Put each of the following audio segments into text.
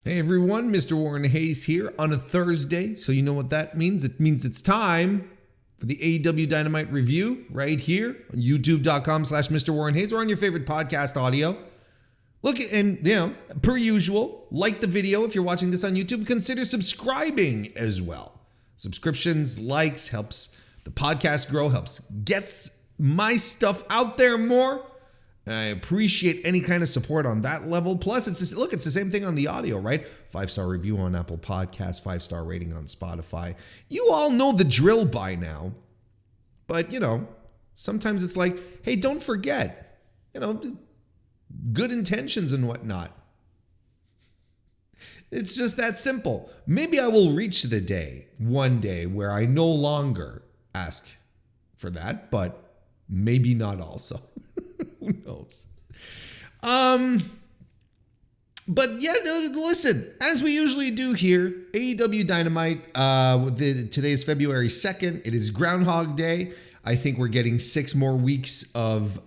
Hey everyone, MrWarrenHayes here on a Thursday. So you know what that means? It means it's time for the AEW Dynamite review right here on youtube.com/MrWarrenHayes or on your favorite podcast audio. Look, and per usual, like the video if you're watching this on YouTube. Consider subscribing as well. Subscriptions, likes, helps the podcast grow, gets my stuff out there more. I appreciate any kind of support on that level. Plus, it's the same thing on the audio, right? 5-star review on Apple Podcasts, 5-star rating on Spotify. You all know the drill by now. But, sometimes it's like, hey, don't forget, good intentions and whatnot. It's just that simple. Maybe I will reach one day, where I no longer ask for that, but maybe not also. Who knows? But yeah, listen, as we usually do here, AEW Dynamite, today is February 2nd. It is Groundhog Day. I think we're getting 6 more weeks of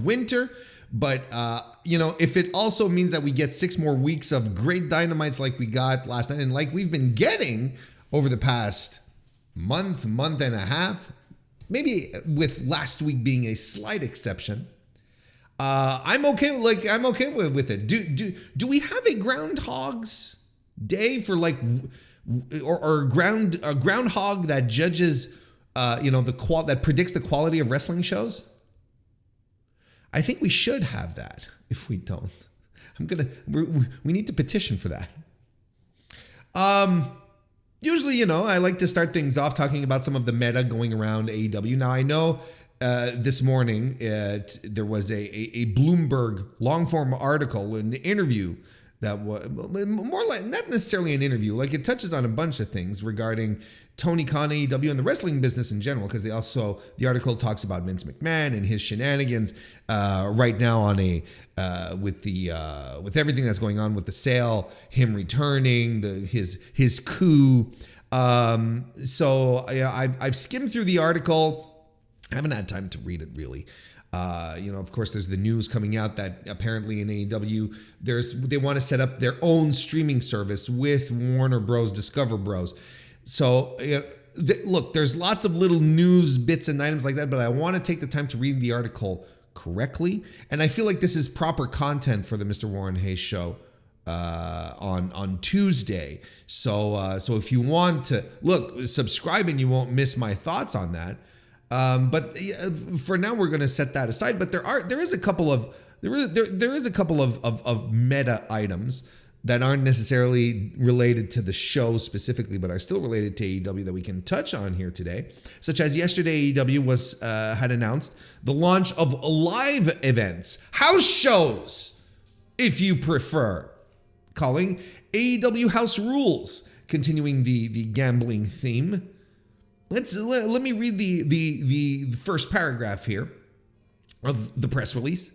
winter. But, if it also means that we get 6 more weeks of great Dynamites like we got last night and like we've been getting over the past month and a half, maybe with last week being a slight exception, I'm okay with it. Do we have a Groundhog's Day for or a groundhog that judges, that predicts the quality of wrestling shows? I think we should have that. If we don't, we need to petition for that. Usually, I like to start things off talking about some of the meta going around AEW. Now, I know this morning there was a Bloomberg long-form article, an interview that was more like, not necessarily an interview, like it touches on a bunch of things regarding Tony Khan, AEW, and the wrestling business in general, because the article talks about Vince McMahon and his shenanigans right now on with everything that's going on with the sale, him returning, his coup. So I've skimmed through the article. I haven't had time to read it really. Of course, there's the news coming out that apparently in AEW, they want to set up their own streaming service with Warner Bros. Discover Bros. So, look, there's lots of little news bits and items like that, but I want to take the time to read the article correctly. And I feel like this is proper content for the MrWarrenHayes show on Tuesday. So if you want to, subscribe and you won't miss my thoughts on that. But for now, we're going to set that aside. But there is a couple of meta items that aren't necessarily related to the show specifically, but are still related to AEW that we can touch on here today. Such as yesterday, AEW had announced the launch of live events, house shows, if you prefer, calling AEW House Rules, continuing the gambling theme. Let me read the first paragraph here of the press release.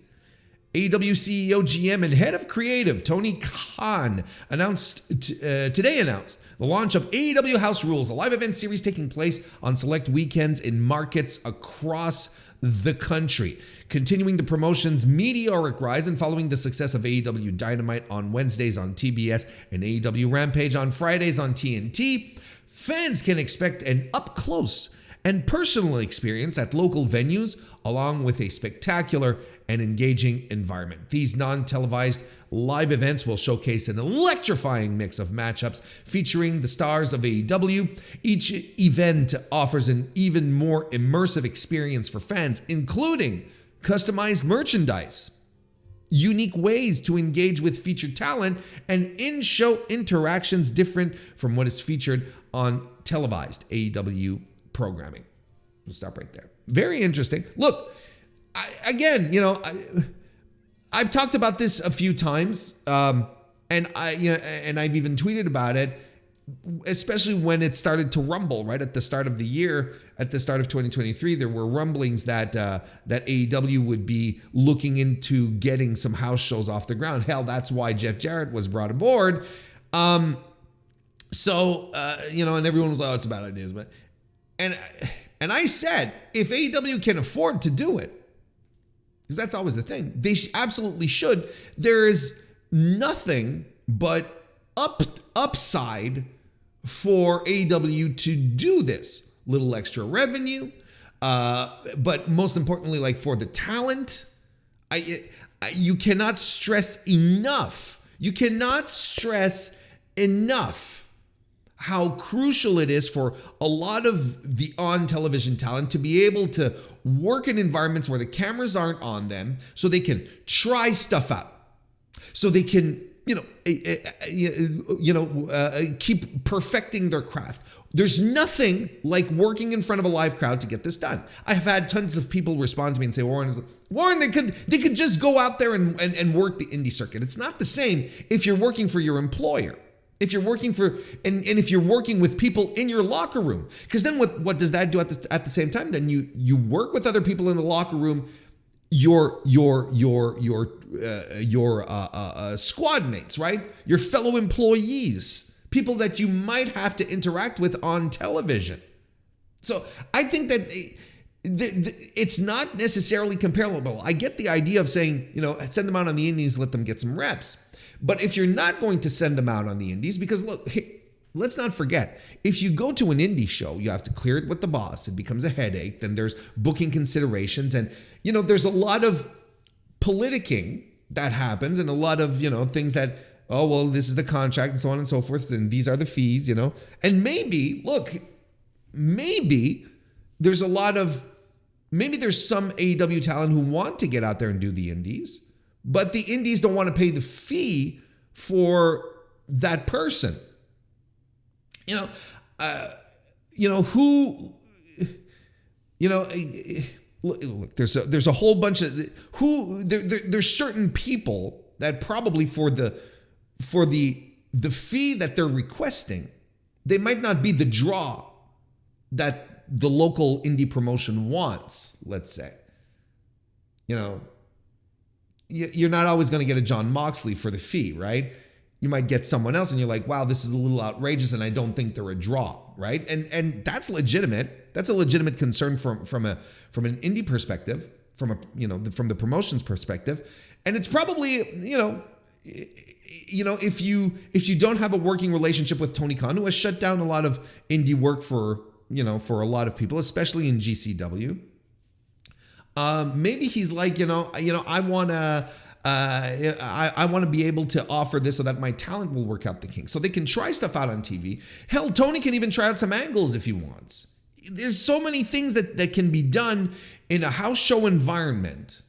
AEW CEO, GM, and head of creative Tony Khan today announced the launch of AEW House Rules, a live event series taking place on select weekends in markets across the country. Continuing the promotion's meteoric rise and following the success of AEW Dynamite on Wednesdays on TBS and AEW Rampage on Fridays on TNT, fans can expect an up-close and personal experience at local venues, along with a spectacular and engaging environment. These non-televised live events will showcase an electrifying mix of matchups featuring the stars of AEW. Each event offers an even more immersive experience for fans, including customized merchandise, unique ways to engage with featured talent, and in-show interactions different from what is featured on televised AEW programming. We'll stop right there. Very interesting. Look, I've talked about this a few times, and I've even tweeted about it, especially when it started to rumble right at the start of the year, at the start of 2023. There were rumblings that AEW would be looking into getting some house shows off the ground. Hell, that's why Jeff Jarrett was brought aboard. And everyone was like, "Oh, it's about ideas," but and I said, if AEW can afford to do it, because that's always the thing, they absolutely should. There is nothing but upside for AEW to do this. Little extra revenue, but most importantly, like for the talent, you cannot stress enough. You cannot stress enough how crucial it is for a lot of the on-television talent to be able to work in environments where the cameras aren't on them, so they can try stuff out, so they can, keep perfecting their craft. There's nothing like working in front of a live crowd to get this done. I have had tons of people respond to me and say, Warren, they could just go out there and work the indie circuit. It's not the same if you're working for your employer. If you're working for, and if you're working with people in your locker room, because then what does that do at the same time? Then you work with other people in the locker room, your squad mates, right? Your fellow employees, people that you might have to interact with on television. So I think that it's not necessarily comparable. I get the idea of saying, send them out on the indies, let them get some reps. But if you're not going to send them out on the indies, because look, let's not forget, if you go to an indie show, you have to clear it with the boss. It becomes a headache. Then there's booking considerations. And, there's a lot of politicking that happens and a lot of, things that, oh, well, this is the contract and so on and so forth. And these are the fees, And maybe there's some AEW talent who want to get out there and do the indies, but the indies don't want to pay the fee for that person. Look, there's a whole bunch of there's certain people that probably for the fee that they're requesting, they might not be the draw that the local indie promotion wants, let's say. You're not always going to get a Jon Moxley for the fee, right? You might get someone else and you're like, wow, this is a little outrageous and I don't think they're a draw, right? And that's legitimate. That's a legitimate concern from an indie perspective, from the promotion's perspective. And it's probably, if you don't have a working relationship with Tony Khan, who has shut down a lot of indie work for a lot of people, especially in GCW, maybe he's like, I want to be able to offer this so that my talent will work out the kinks, so they can try stuff out on TV. Hell, Tony can even try out some angles if he wants. There's so many things that can be done in a house show environment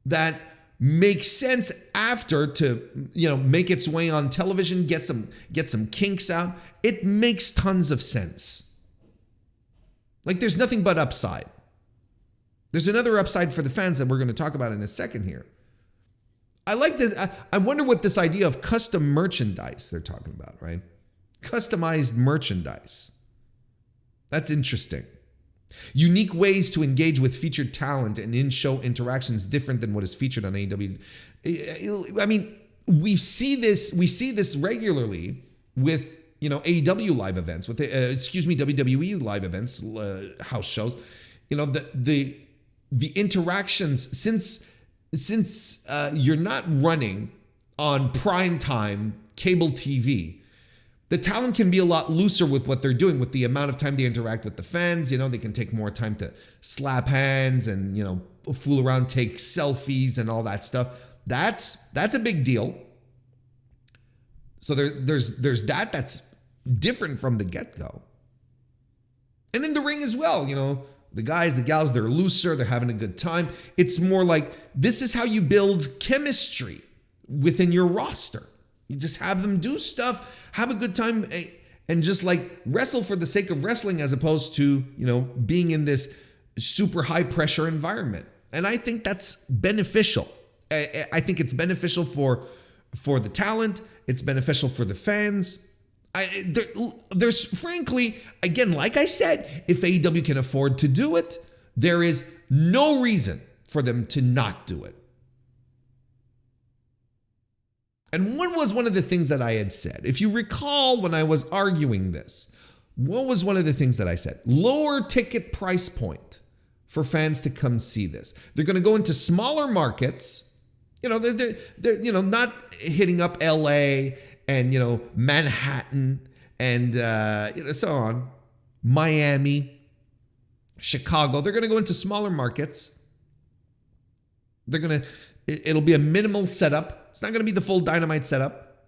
that makes sense after to, make its way on television, get some kinks out. It makes tons of sense. Like, there's nothing but upside. There's another upside for the fans that we're going to talk about in a second here. I like this. I wonder what this idea of custom merchandise they're talking about, right? Customized merchandise. That's interesting. Unique ways to engage with featured talent and in-show interactions different than what is featured on AEW. I mean, we see this regularly with, AEW live events, with WWE live events, house shows. The interactions, since you're not running on prime time cable TV, the talent can be a lot looser with what they're doing, with the amount of time they interact with the fans. They can take more time to slap hands and, fool around, take selfies and all that stuff. That's a big deal. So there's that's different from the get-go. And in the ring as well, the guys, the gals, they're looser, they're having a good time. It's more like, this is how you build chemistry within your roster. You just have them do stuff, have a good time, and just like wrestle for the sake of wrestling, as opposed to, being in this super high pressure environment. And I think that's beneficial. I think it's beneficial for the talent. It's beneficial for the fans. There's frankly, again, like I said, if AEW can afford to do it, there is no reason for them to not do it. And what was one of the things that I had said? If you recall, when I was arguing this, what was one of the things that I said? Lower ticket price point for fans to come see this. They're going to go into smaller markets. They're not hitting up LA and, Manhattan and, so on, Miami, Chicago. They're going to go into smaller markets. It'll be a minimal setup. It's not going to be the full Dynamite setup.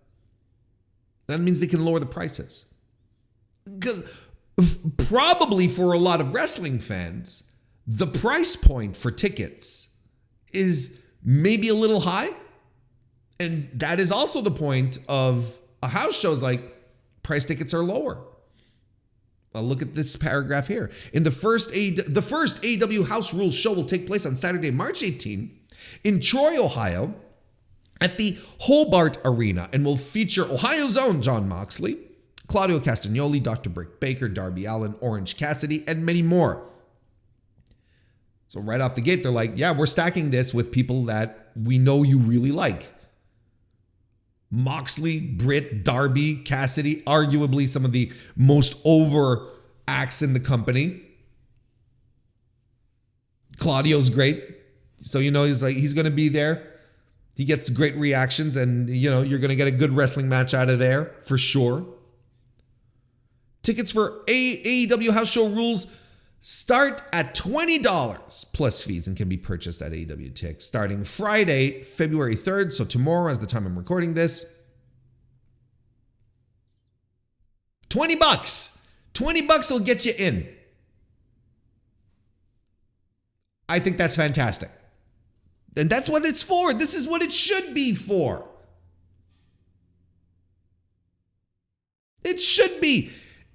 That means they can lower the prices. Because probably for a lot of wrestling fans, the price point for tickets is maybe a little high. And that is also the point of a house show, is like price tickets are lower. Look at this paragraph here. In the first AEW House Rules show will take place on Saturday, March 18 in Troy, Ohio at the Hobart Arena, and will feature Ohio's own Jon Moxley, Claudio Castagnoli, Dr. Britt Baker, Darby Allin, Orange Cassidy, and many more. So right off the gate, they're like, yeah, we're stacking this with people that we know you really like. Moxley, Britt, Darby, Cassidy, arguably some of the most over acts in the company. Claudio's great. So, he's going to be there. He gets great reactions, and, you're going to get a good wrestling match out of there for sure. Tickets for AEW House Show Rules start at $20 plus fees and can be purchased at AEW Tix starting Friday, February 3rd. So tomorrow, as the time I'm recording this, $20. $20 will get you in. I think that's fantastic. And that's what it's for. This is what it should be for. It should be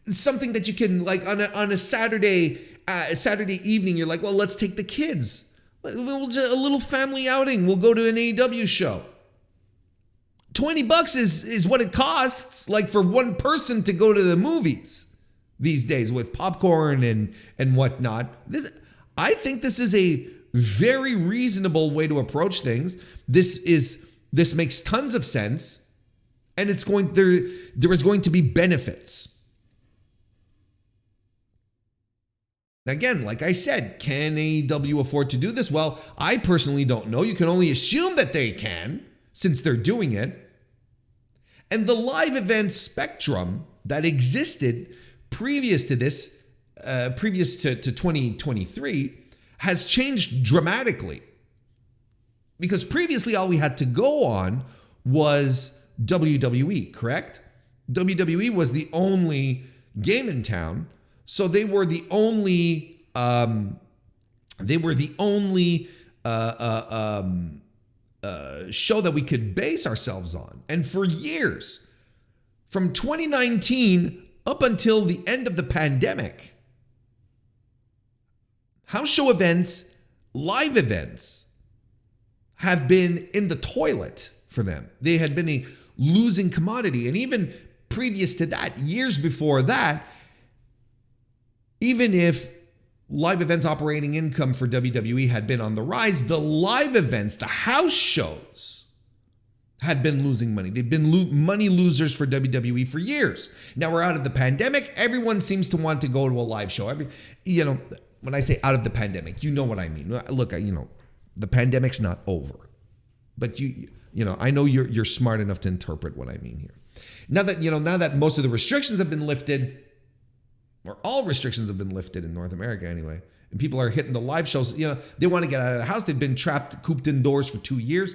something that you can, like, on a Saturday evening, you're like, well, let's take the kids. A little family outing. We'll go to an AEW show. $20 is what it costs, like, for one person to go to the movies these days with popcorn and whatnot. I think this is a very reasonable way to approach things. This makes tons of sense, and there is going to be benefits. Again, like I said, can AEW afford to do this? Well, I personally don't know. You can only assume that they can, since they're doing it. And the live event spectrum that existed previous to this, previous to 2023, has changed dramatically. Because previously all we had to go on was WWE, correct? WWE was the only game in town, so they were the only show that we could base ourselves on. And for years, from 2019 up until the end of the pandemic, house show events, live events, have been in the toilet for them. They had been a losing commodity. And even previous to that, years before that, even if live events operating income for WWE had been on the rise, the live events, the house shows, had been losing money. They've been money losers for WWE for years. Now we're out of the pandemic. Everyone seems to want to go to a live show. When I say out of the pandemic, you know what I mean. Look, the pandemic's not over, but I know you're smart enough to interpret what I mean here. Now that most of the restrictions have been lifted, or all restrictions have been lifted in North America anyway, and people are hitting the live shows, they want to get out of the house. They've been cooped indoors for 2 years.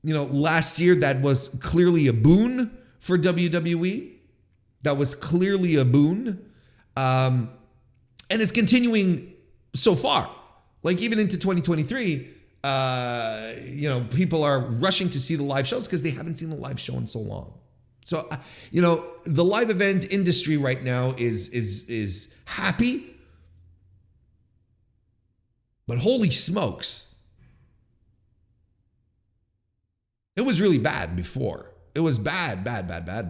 Last year that was clearly a boon for WWE. That was clearly a boon. And it's continuing so far. Like even into 2023, people are rushing to see the live shows because they haven't seen the live show in so long. So, the live event industry right now is happy, but holy smokes, it was really bad before. It was bad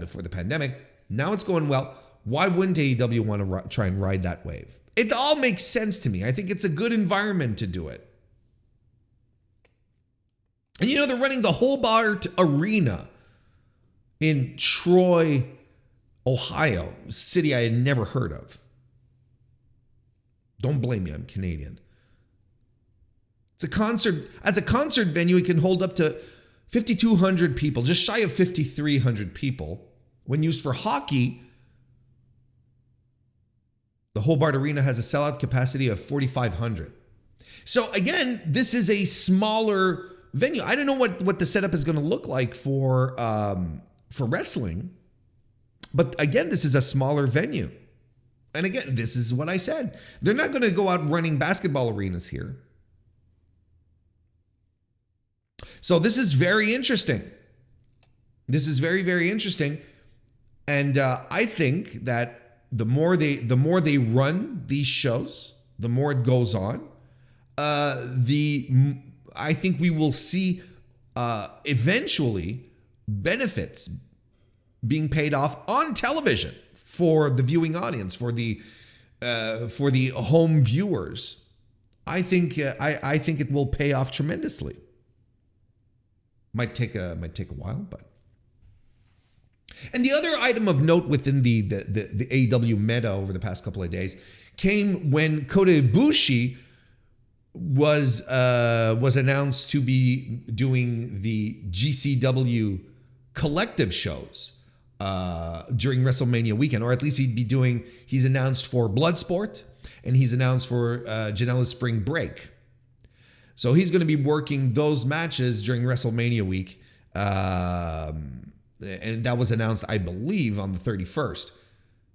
before the pandemic. Now it's going well. Why wouldn't AEW want to try and ride that wave? It all makes sense to me. I think it's a good environment to do it. And they're running the Hobart Arena in Troy, Ohio, a city I had never heard of. Don't blame me, I'm Canadian. It's a concert. As a concert venue, it can hold up to 5,200 people, just shy of 5,300 people. When used for hockey, the Hobart Arena has a sellout capacity of 4,500. So again, this is a smaller venue. I don't know what the setup is going to look like for wrestling, but again, this is a smaller venue. And again, this is what I said. They're not going to go out running basketball arenas here. So this is very interesting. This is very, very interesting. And I think that the more they run these shows, the more it goes on, I think we will see eventually benefits being paid off on television for the viewing audience, for the home viewers. I think it will pay off tremendously. Might take a while, but. And the other item of note within the AEW meta over the past couple of days came when Kota Ibushi was announced to be doing the GCW collective shows during WrestleMania weekend, or at least he's announced for Bloodsport and he's announced for Janela's Spring Break. So he's going to be working those matches during WrestleMania week. And that was announced, I believe, on the 31st.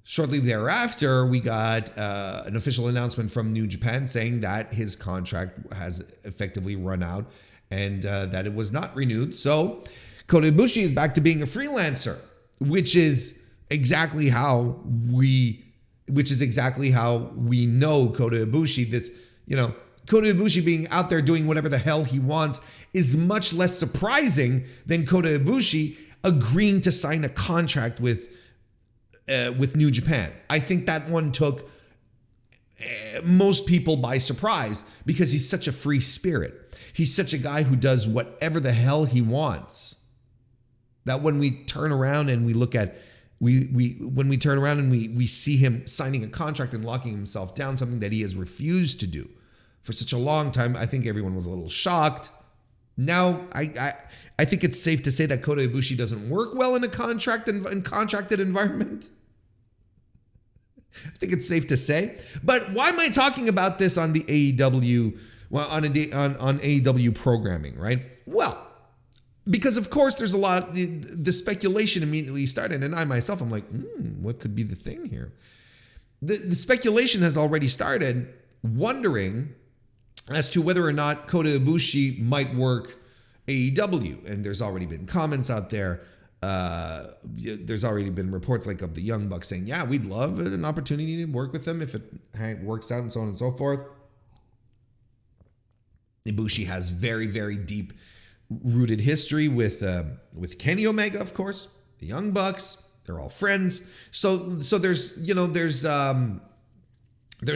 Shortly thereafter, we got an official announcement from New Japan saying that his contract has effectively run out and that it was not renewed. So Kota Ibushi is back to being a freelancer, which is exactly how we know Kota Ibushi. Kota Ibushi being out there doing whatever the hell he wants is much less surprising than Kota Ibushi agreeing to sign a contract with New Japan. I think that one took most people by surprise because he's such a free spirit. He's such a guy who does whatever the hell he wants. That when we turn around and we look at when we turn around and we see him signing a contract and locking himself down, something that he has refused to do for such a long time, I think everyone was a little shocked. Now, I think it's safe to say that Kota Ibushi doesn't work well in a contracted environment. I think it's safe to say. But why am I talking about this on the AEW, on AEW programming, right? Well, because of course there's a lot, the speculation immediately started, and I myself, I'm like, what could be the thing here? The speculation has already started, wondering as to whether or not Kota Ibushi might work AEW. And there's already been comments out there. There's already been reports like of the Young Bucks saying, yeah, we'd love an opportunity to work with them if it works out and so on and so forth. Ibushi has very, very deep rooted history with Kenny Omega, of course, the Young Bucks. They're all friends. So there's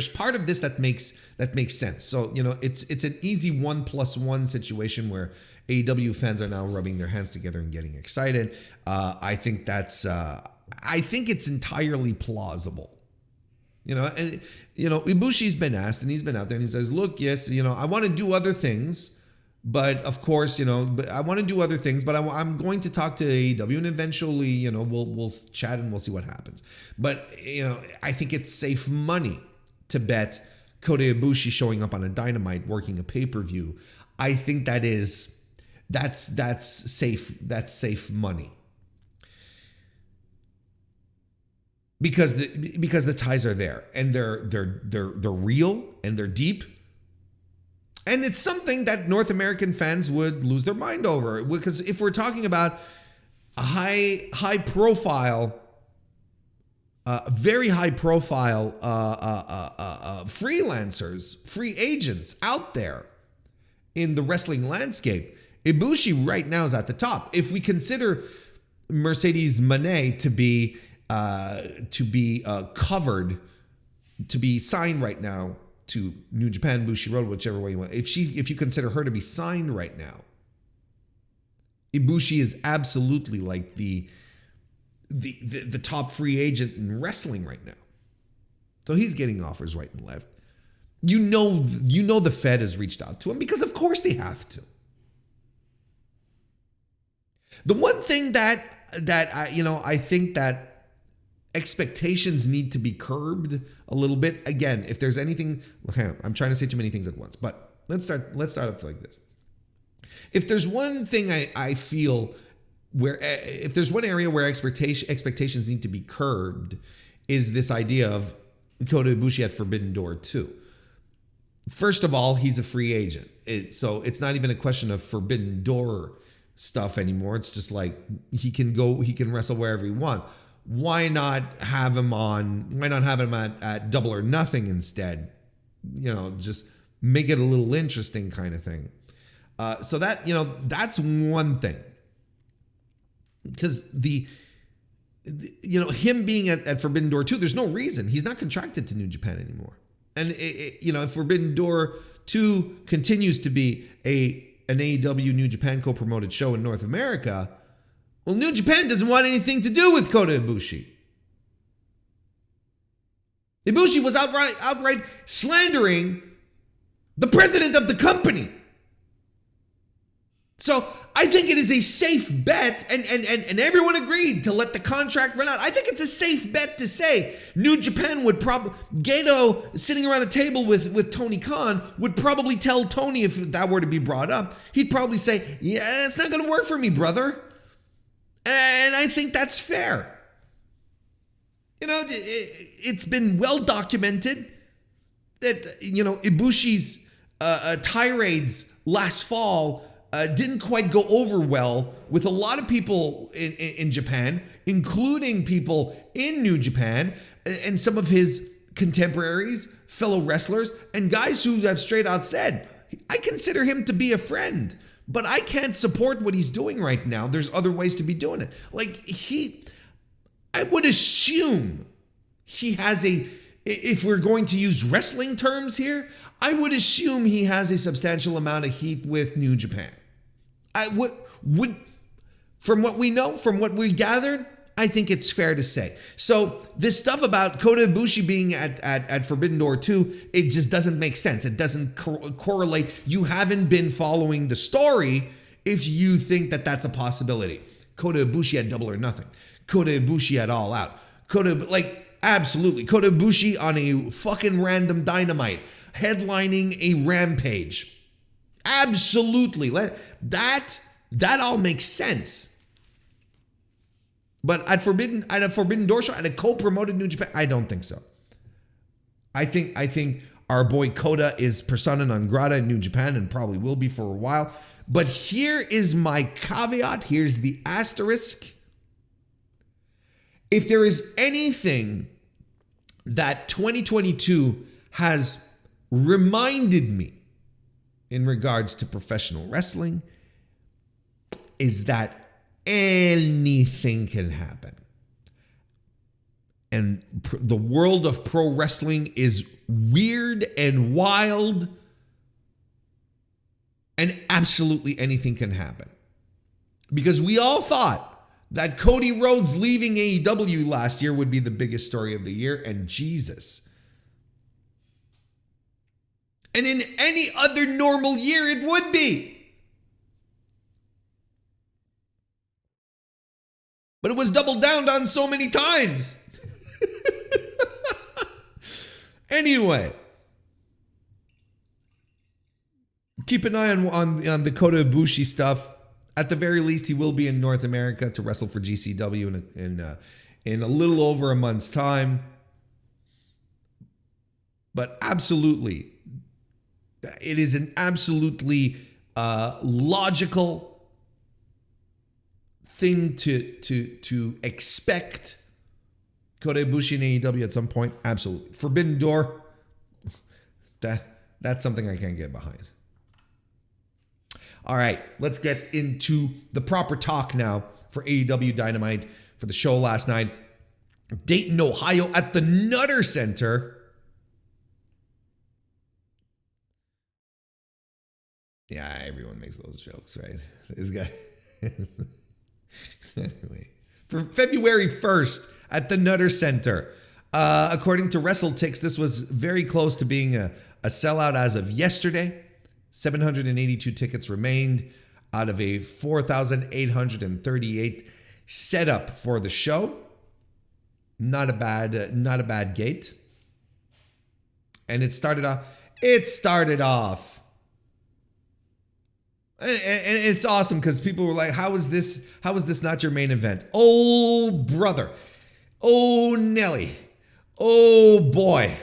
part of this that makes sense. So, it's an easy 1+1 situation where AEW fans are now rubbing their hands together and getting excited. I think it's entirely plausible. Ibushi's been asked and he's been out there and he says, look, yes, I want to do other things, but of course, I want to do other things, but I'm going to talk to AEW and eventually, we'll chat and we'll see what happens. But, I think it's safe money to bet Kota Ibushi showing up on a Dynamite working a pay-per-view. I think that's safe money. Because the ties are there and they're real and they're deep. And it's something that North American fans would lose their mind over, because if we're talking about a high profile, very high profile freelancers, free agents out there in the wrestling landscape, Ibushi right now is at the top. If we consider Mercedes Moné to be covered, to be signed right now to New Japan, Bushiroad, whichever way you want. If you consider her to be signed right now, Ibushi is absolutely like the top free agent in wrestling right now. So he's getting offers right and left. You know the Fed has reached out to him because of course they have to. The one thing that I think that expectations need to be curbed a little bit. Again, if there's anything, I'm trying to say too many things at once, but let's start off like this. If there's one thing I feel if there's one area where expectations need to be curbed, is this idea of Kota Ibushi at Forbidden Door 2. First of all, he's a free agent. So it's not even a question of Forbidden Door stuff anymore. It's just like he can wrestle wherever he wants. Why not have him at Double or Nothing instead? Just make it a little interesting kind of thing. So that, that's one thing. Because him being at Forbidden Door 2, there's no reason. He's not contracted to New Japan anymore. And, if Forbidden Door 2 continues to be an AEW New Japan co-promoted show in North America, well, New Japan doesn't want anything to do with Kota Ibushi. Ibushi was outright slandering the president of the company. So I think it is a safe bet, and everyone agreed to let the contract run out. I think it's a safe bet to say New Japan would probably, Gedo sitting around a table with Tony Khan would probably tell Tony, if that were to be brought up, he'd probably say, yeah, it's not going to work for me, brother. And I think that's fair. It's been well documented that, Ibushi's tirades last fall didn't quite go over well with a lot of people in Japan, including people in New Japan and some of his contemporaries, fellow wrestlers, and guys who have straight out said, I consider him to be a friend, but I can't support what he's doing right now. There's other ways to be doing it. I would assume he has if we're going to use wrestling terms here, I would assume he has a substantial amount of heat with New Japan. I would, from what we know, from what we gathered, I think it's fair to say. So this stuff about Kota Ibushi being at Forbidden Door 2, it just doesn't make sense. It doesn't correlate. You haven't been following the story if you think that that's a possibility. Kota Ibushi at Double or Nothing. Kota Ibushi at All Out. Absolutely. Kota Ibushi on a fucking random Dynamite, headlining a Rampage. Absolutely. That all makes sense. But at a Forbidden Door show, at a co-promoted New Japan, I don't think so. I think our boy Kota is persona non grata in New Japan and probably will be for a while. But here is my caveat. Here's the asterisk. If there is anything that 2022 has reminded me in regards to professional wrestling, is that anything can happen. And the world of pro wrestling is weird and wild, and absolutely anything can happen. Because we all thought that Cody Rhodes leaving AEW last year would be the biggest story of the year, and Jesus. And in any other normal year, it would be. But it was doubled down on so many times. Anyway, keep an eye on the Kota Ibushi stuff. At the very least, he will be in North America to wrestle for GCW in a little over a month's time. But absolutely, it is an absolutely logical thing to expect Kota Ibushi in AEW at some point. Absolutely. Forbidden Door, that's something I can't get behind. All right, let's get into the proper talk now for AEW Dynamite for the show last night. Dayton, Ohio at the Nutter Center. Yeah, everyone makes those jokes, right? This guy. Anyway, for February 1st at the Nutter Center. According to WrestleTix, this was very close to being a sellout as of yesterday. 782 tickets remained. out of a 4,838 setup for the show. Not a bad gate. And it started off. And it's awesome because people were like, how is this not your main event? Oh, brother. Oh, Nelly. Oh, boy.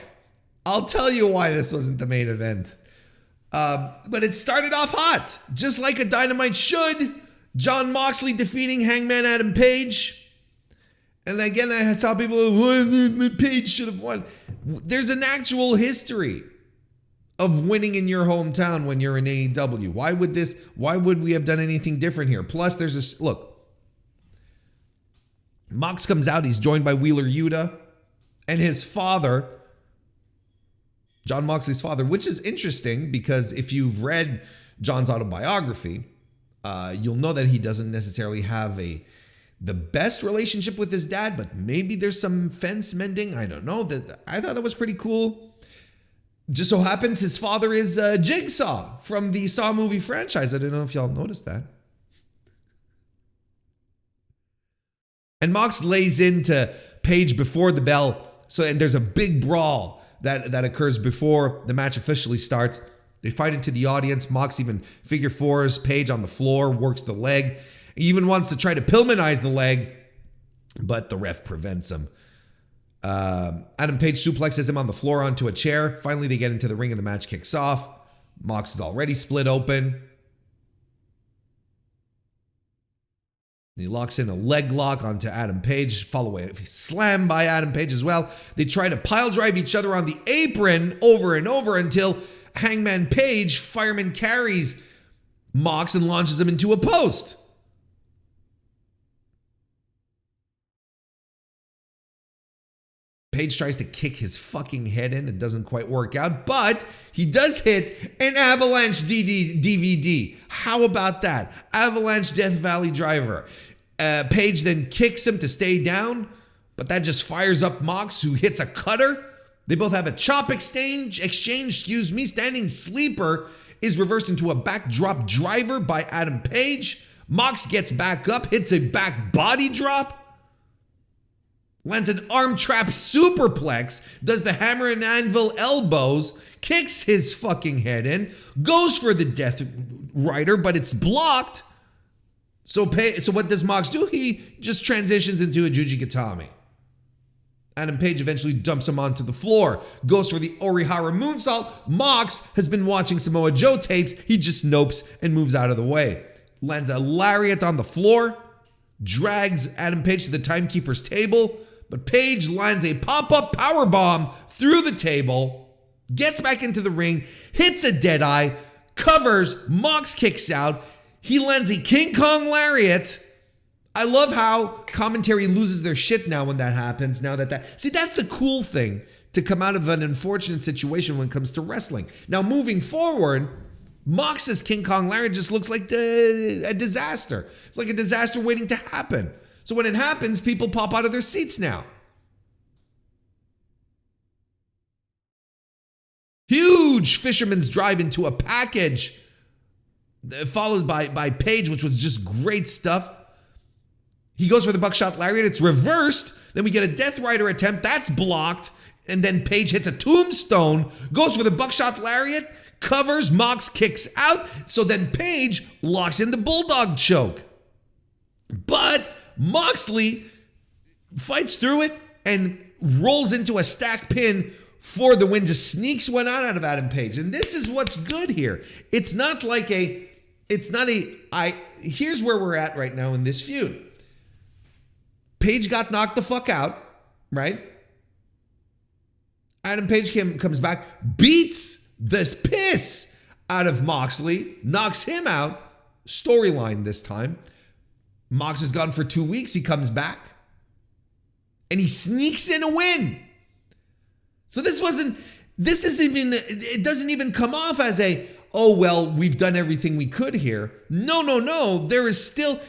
I'll tell you why this wasn't the main event. But it started off hot, just like a Dynamite should. Jon Moxley defeating Hangman Adam Page. And again, I saw people, Page should have won. There's an actual history of winning in your hometown when you're in AEW. Why would we have done anything different here? Plus, there's this, look, Mox comes out, he's joined by Wheeler Yuta and his father, Jon Moxley's father, which is interesting because if you've read Jon's autobiography, you'll know that he doesn't necessarily have the best relationship with his dad, but maybe there's some fence mending. I don't know. I thought that was pretty cool. Just so happens his father is Jigsaw from the Saw movie franchise. I don't know if y'all noticed that. And Mox lays into Page before the bell. And there's a big brawl that occurs before the match officially starts. They fight into the audience. Mox even figure fours Page on the floor, works the leg. He even wants to try to Pillmanize the leg, but the ref prevents him. Adam Page suplexes him on the floor onto a chair. Finally, they get into the ring and the match kicks off. Mox is already split open. He locks in a leg lock onto Adam Page. Follow a slam by Adam Page as well. They try to pile drive each other on the apron over and over until Hangman Page fireman carries Mox and launches him into a post. Page tries to kick his fucking head in. It doesn't quite work out, but he does hit an Avalanche DVD. How about that? Avalanche Death Valley Driver. Page then kicks him to stay down, but that just fires up Mox, who hits a cutter. They both have a chop exchange. Standing sleeper is reversed into a backdrop driver by Adam Page. Mox gets back up, hits a back body drop. Lands an arm trap superplex, does the hammer and anvil elbows, kicks his fucking head in, goes for the Death Rider, but it's blocked. So what does Mox do? He just transitions into a Jujigatami. Adam Page eventually dumps him onto the floor, goes for the Orihara moonsault. Mox has been watching Samoa Joe tapes. He just nopes and moves out of the way. Lands a lariat on the floor, drags Adam Page to the timekeeper's table, but Page lands a pop-up powerbomb through the table, gets back into the ring, hits a deadeye, covers, Mox kicks out. He lands a King Kong lariat. I love how commentary loses their shit now when that happens. See, that's the cool thing to come out of an unfortunate situation when it comes to wrestling. Now, moving forward, Mox's King Kong lariat just looks like a disaster. It's like a disaster waiting to happen. So when it happens, people pop out of their seats now. Huge fisherman's drive into a package, followed by Page, which was just great stuff. He goes for the buckshot lariat. It's reversed. Then we get a Death Rider attempt. That's blocked. And then Page hits a tombstone, goes for the buckshot lariat, covers, Mox kicks out. So then Page locks in the bulldog choke. But Moxley fights through it and rolls into a stack pin for the win. Just sneaks one out of Adam Page. And this is what's good here. Here's where we're at right now in this feud. Page got knocked the fuck out, right? Adam Page comes back, beats the piss out of Moxley, knocks him out. Storyline this time. Mox is gone for 2 weeks. He comes back and he sneaks in a win. So it doesn't even come off as we've done everything we could here. No.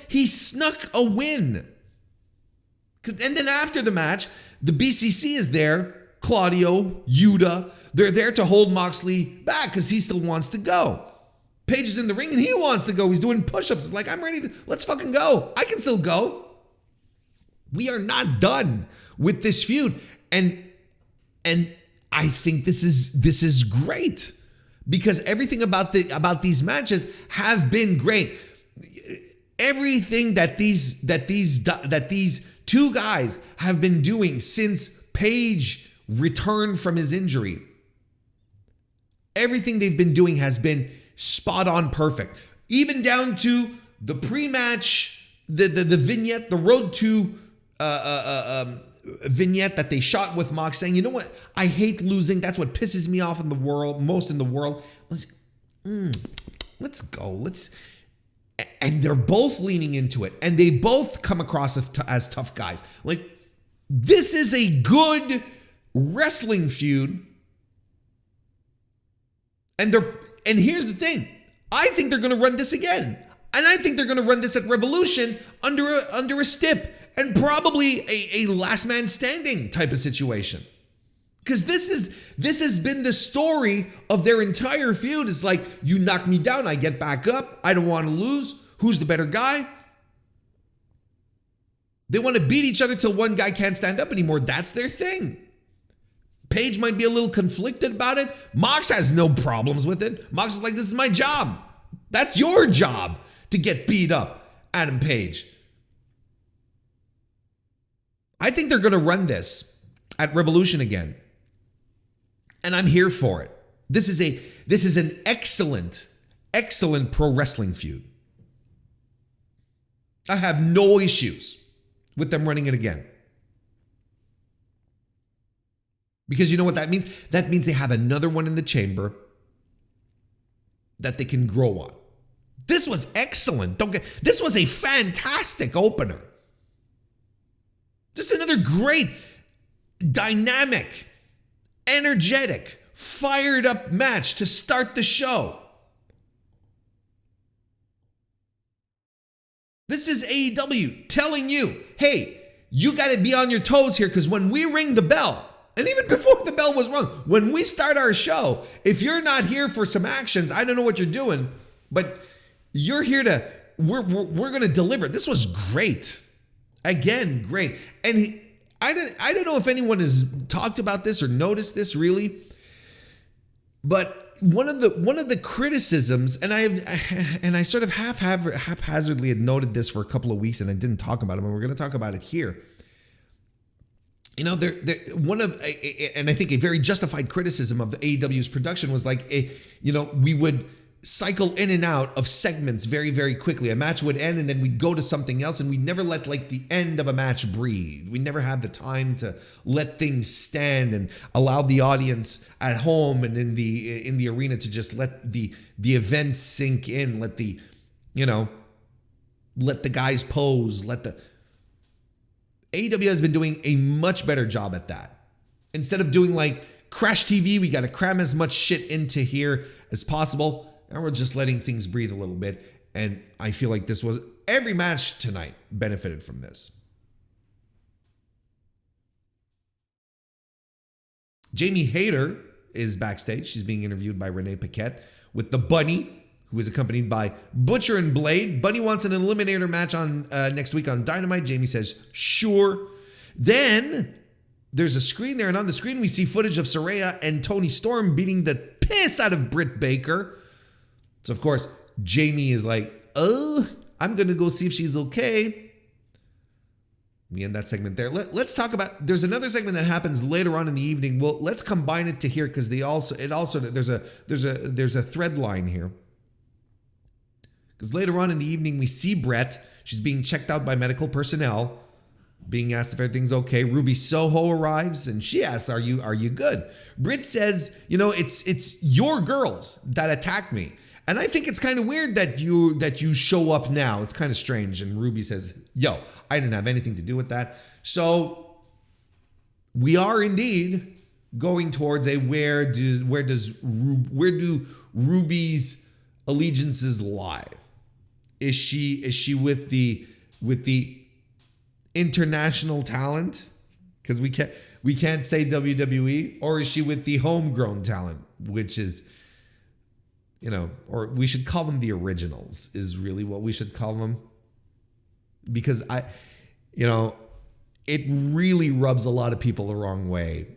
He snuck a win. And then after the match, the BCC is there. Claudio, Yuta, they're there to hold Moxley back because he still wants to go. Page is in the ring and he wants to go. He's doing push-ups. It's like, I'm ready to, let's fucking go. I can still go. We are not done with this feud. And I think this is great because everything about these matches have been great. Everything that these two guys have been doing since Page returned from his injury, everything they've been doing has been spot on perfect. Even down to the pre-match, the vignette, the road to vignette that they shot with Mox saying, you know what, I hate losing. That's what pisses me off in the world, most in the world. Let's go. And they're both leaning into it. And they both come across as tough guys. Like, this is a good wrestling feud. And here's the thing. I think they're going to run this again. And I think they're going to run this at Revolution under a stip and probably a last man standing type of situation. Because this has been the story of their entire feud. It's like, you knock me down, I get back up. I don't want to lose. Who's the better guy? They want to beat each other till one guy can't stand up anymore. That's their thing. Page might be a little conflicted about it. Mox has no problems with it. Mox is like, this is my job. That's your job to get beat up, Adam Page. I think they're going to run this at Revolution again. And I'm here for it. This is an excellent pro wrestling feud. I have no issues with them running it again. Because you know what that means? That means they have another one in the chamber that they can grow on. This was excellent. This was a fantastic opener. Just another great, dynamic, energetic, fired up match to start the show. This is AEW telling you, hey, you got to be on your toes here because when we ring the bell, and even before the bell was rung, when we start our show, if you're not here for some actions, I don't know what you're doing, but you're here to, we're going to deliver. This was great. Again, great. And I don't know if anyone has talked about this or noticed this really, but one of the criticisms, and I sort of haphazardly had noted this for a couple of weeks, and I didn't talk about it, but we're going to talk about it here. You know, and I think a very justified criticism of AEW's production was like, we would cycle in and out of segments very, very quickly. A match would end and then we'd go to something else, and we'd never let like the end of a match breathe. We never had the time to let things stand and allow the audience at home and in the arena to just let the event sink in, let the guys pose, AEW has been doing a much better job at that. Instead of doing like Crash TV, we got to cram as much shit into here as possible. And we're just letting things breathe a little bit. And I feel like every match tonight benefited from this. Jamie Hayter is backstage. She's being interviewed by Renee Paquette with the Bunny, who is accompanied by Butcher and Blade. Bunny wants an eliminator match on next week on Dynamite. Jamie says, sure. Then there's a screen there, and on the screen we see footage of Saraya and Toni Storm beating the piss out of Britt Baker. So, of course, Jamie is like, I'm going to go see if she's okay. We end that segment there. Let's talk about, there's another segment that happens later on in the evening. Well, let's combine it to here because there's a thread line here. Because later on in the evening, we see Brett. She's being checked out by medical personnel, being asked if everything's okay. Ruby Soho arrives and she asks, are you good? Britt says, it's your girls that attacked me. And I think it's kind of weird that you show up now. It's kind of strange. And Ruby says, yo, I didn't have anything to do with that. So we are indeed going towards a where do Ruby's allegiances lie? Is she with the international talent? Because we can't say WWE, or is she with the homegrown talent, which is or we should call them the originals is really what we should call them. Because it really rubs a lot of people the wrong way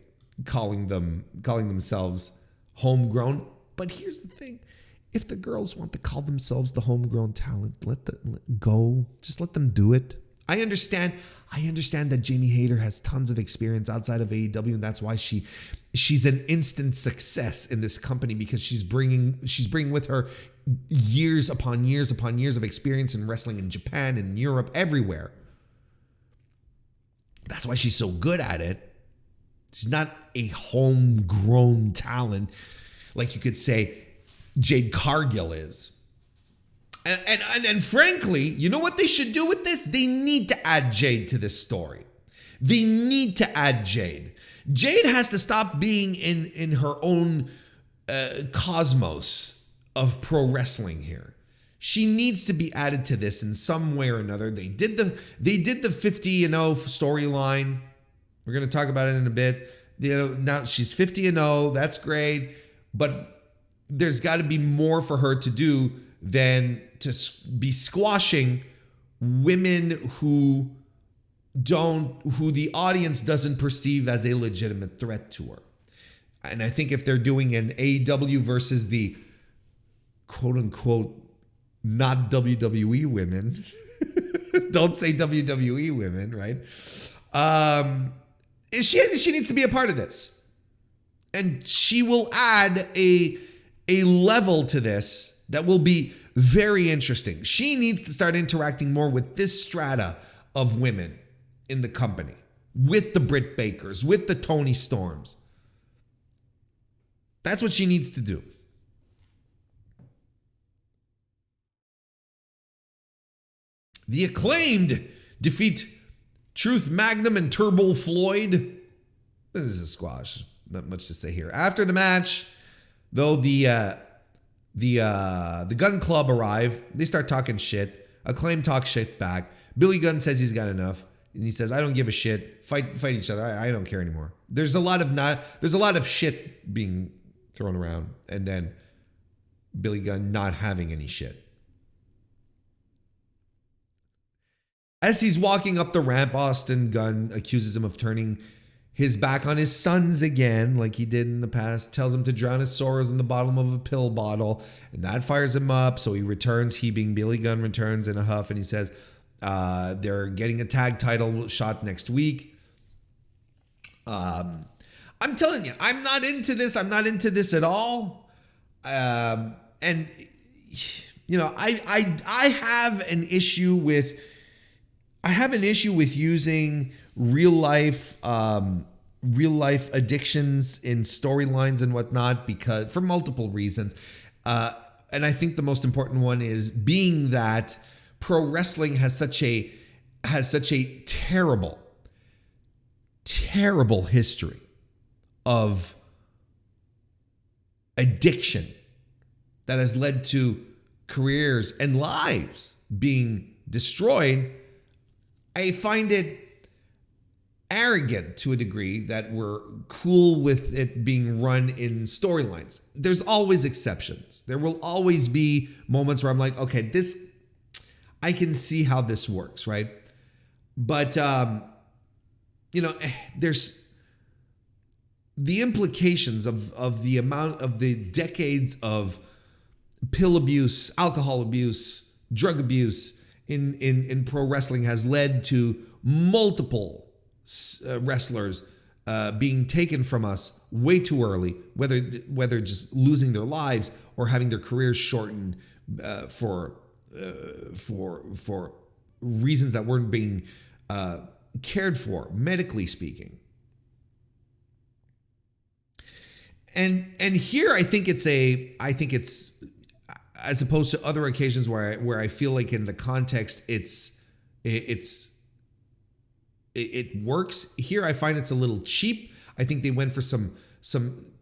calling themselves homegrown. But here's the thing. If the girls want to call themselves the homegrown talent, let go. Just let them do it. I understand that Jamie Hayter has tons of experience outside of AEW, and that's why she's an instant success in this company, because she's bringing with her years upon years upon years of experience in wrestling in Japan and Europe, everywhere. That's why she's so good at it. She's not a homegrown talent like you could say Jade Cargill is. And frankly, you know what they should do with this? They need to add Jade to this story. They need to add Jade. Jade has to stop being in her own cosmos of pro wrestling here. She needs to be added to this in some way or another. They did the 50-0 storyline. We're going to talk about it in a bit. Now she's 50-0. That's great, but there's got to be more for her to do than to be squashing women who the audience doesn't perceive as a legitimate threat to her. And I think if they're doing an AEW versus the quote unquote not WWE women, don't say WWE women, right? She needs to be a part of this. And she will add a level to this that will be very interesting. She needs to start interacting more with this strata of women in the company, with the Britt Bakers, with the Tony Storms. That's what she needs to do. The Acclaimed defeat Truth Magnum and Turbo Floyd. This is a squash. Not much to say here. After the match, though, the Gun Club arrive. They start talking shit. Acclaim talks shit back. Billy Gunn says he's got enough, and he says, "I don't give a shit. Fight each other. I don't care anymore." There's a lot of shit being thrown around, and then Billy Gunn not having any shit. As he's walking up the ramp, Austin Gunn accuses him of turning his back on his sons again, like he did in the past, tells him to drown his sorrows in the bottom of a pill bottle, and that fires him up. So he returns, he being Billy Gunn, returns in a huff, and he says they're getting a tag title shot next week. I'm telling you, I'm not into this. I'm not into this at all. And I have an issue with using real life addictions in storylines and whatnot, because for multiple reasons. And I think the most important one is being that pro wrestling has such a terrible history of addiction that has led to careers and lives being destroyed. I find it arrogant to a degree that we're cool with it being run in storylines. There's always exceptions. There will always be moments where I'm like, okay, this, I can see how this works, right? But, there's the implications of the amount of the decades of pill abuse, alcohol abuse, drug abuse in pro wrestling has led to multiple wrestlers being taken from us way too early, whether just losing their lives or having their careers shortened for reasons that weren't being cared for, medically speaking. And here I think it's as opposed to other occasions where I feel like in the context it works. Here I find it's a little cheap. I think they went for some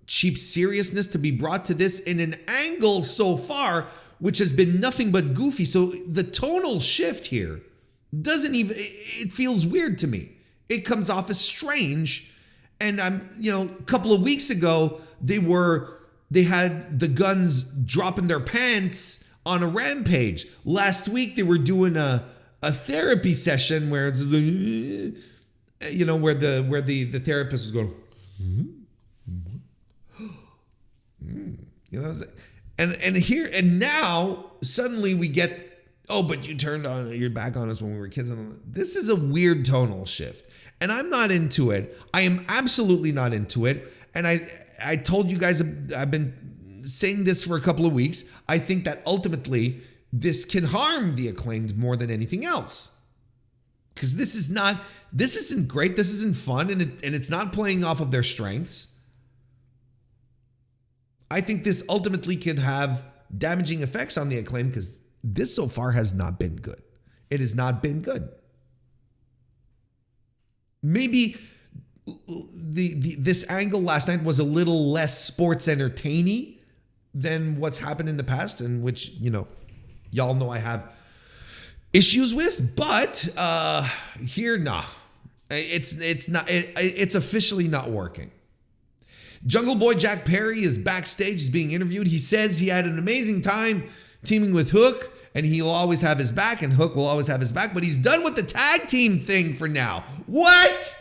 cheap seriousness to be brought to this in an angle so far, which has been nothing but goofy. So the tonal shift here it feels weird to me. It comes off as strange. And a couple of weeks ago, they were they had the Guns dropping their pants on a Rampage. Last week they were doing a therapy session where it's the, where the therapist was going, and now suddenly we get, oh, but you turned on your back on us when we were kids. This is a weird tonal shift, and I'm not into it. I am absolutely not into it. And I told you guys, I've been saying this for a couple of weeks. I think that ultimately this can harm the Acclaimed more than anything else. Because this isn't great. This isn't fun. And it's not playing off of their strengths. I think this ultimately could have damaging effects on the Acclaimed because this so far has not been good. It has not been good. Maybe this angle last night was a little less sports entertaining than what's happened in the past, and which, y'all know I have issues with, but here, nah. It's officially not working. Jungle Boy Jack Perry is backstage, he's being interviewed. He says he had an amazing time teaming with Hook, and he'll always have his back, and Hook will always have his back, but he's done with the tag team thing for now. What?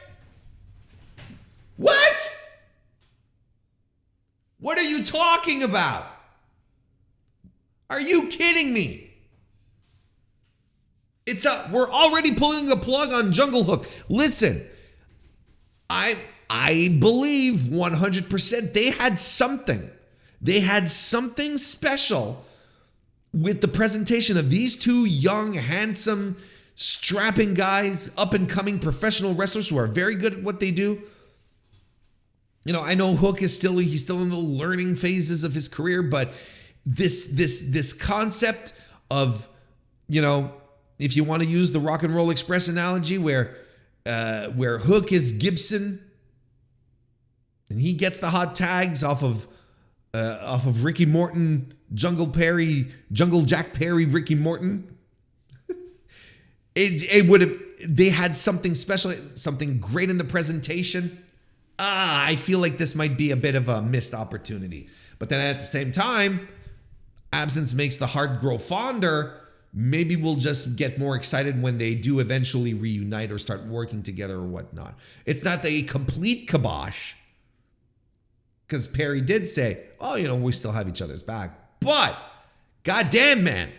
What are you talking about? Are you kidding me? We're already pulling the plug on Jungle Hook. Listen, I believe 100% they had something. They had something special with the presentation of these two young, handsome, strapping guys, up-and-coming professional wrestlers who are very good at what they do. I know Hook he's still in the learning phases of his career, but this concept of, if you want to use the Rock and Roll Express analogy, where Hook is Gibson and he gets the hot tags off of Ricky Morton, Jungle Jack Perry, Ricky Morton. They had something special, something great in the presentation. I feel like this might be a bit of a missed opportunity. But then at the same time, absence makes the heart grow fonder. Maybe we'll just get more excited when they do eventually reunite or start working together or whatnot. It's not a complete kibosh. Because Perry did say, we still have each other's back. But, goddamn, man,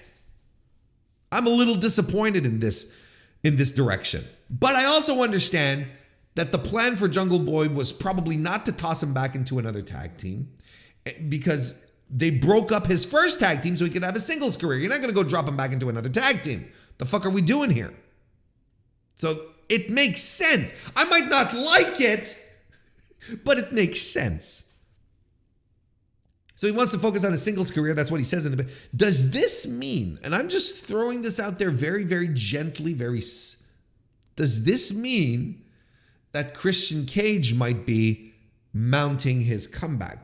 I'm a little disappointed in this direction. But I also understand that the plan for Jungle Boy was probably not to toss him back into another tag team, because they broke up his first tag team so he could have a singles career. You're not going to go drop him back into another tag team. The fuck are we doing here? So it makes sense. I might not like it, but it makes sense. So he wants to focus on a singles career. That's what he says in the... Does this mean, and I'm just throwing this out there very, very gently, does this mean that Christian Cage might be mounting his comeback?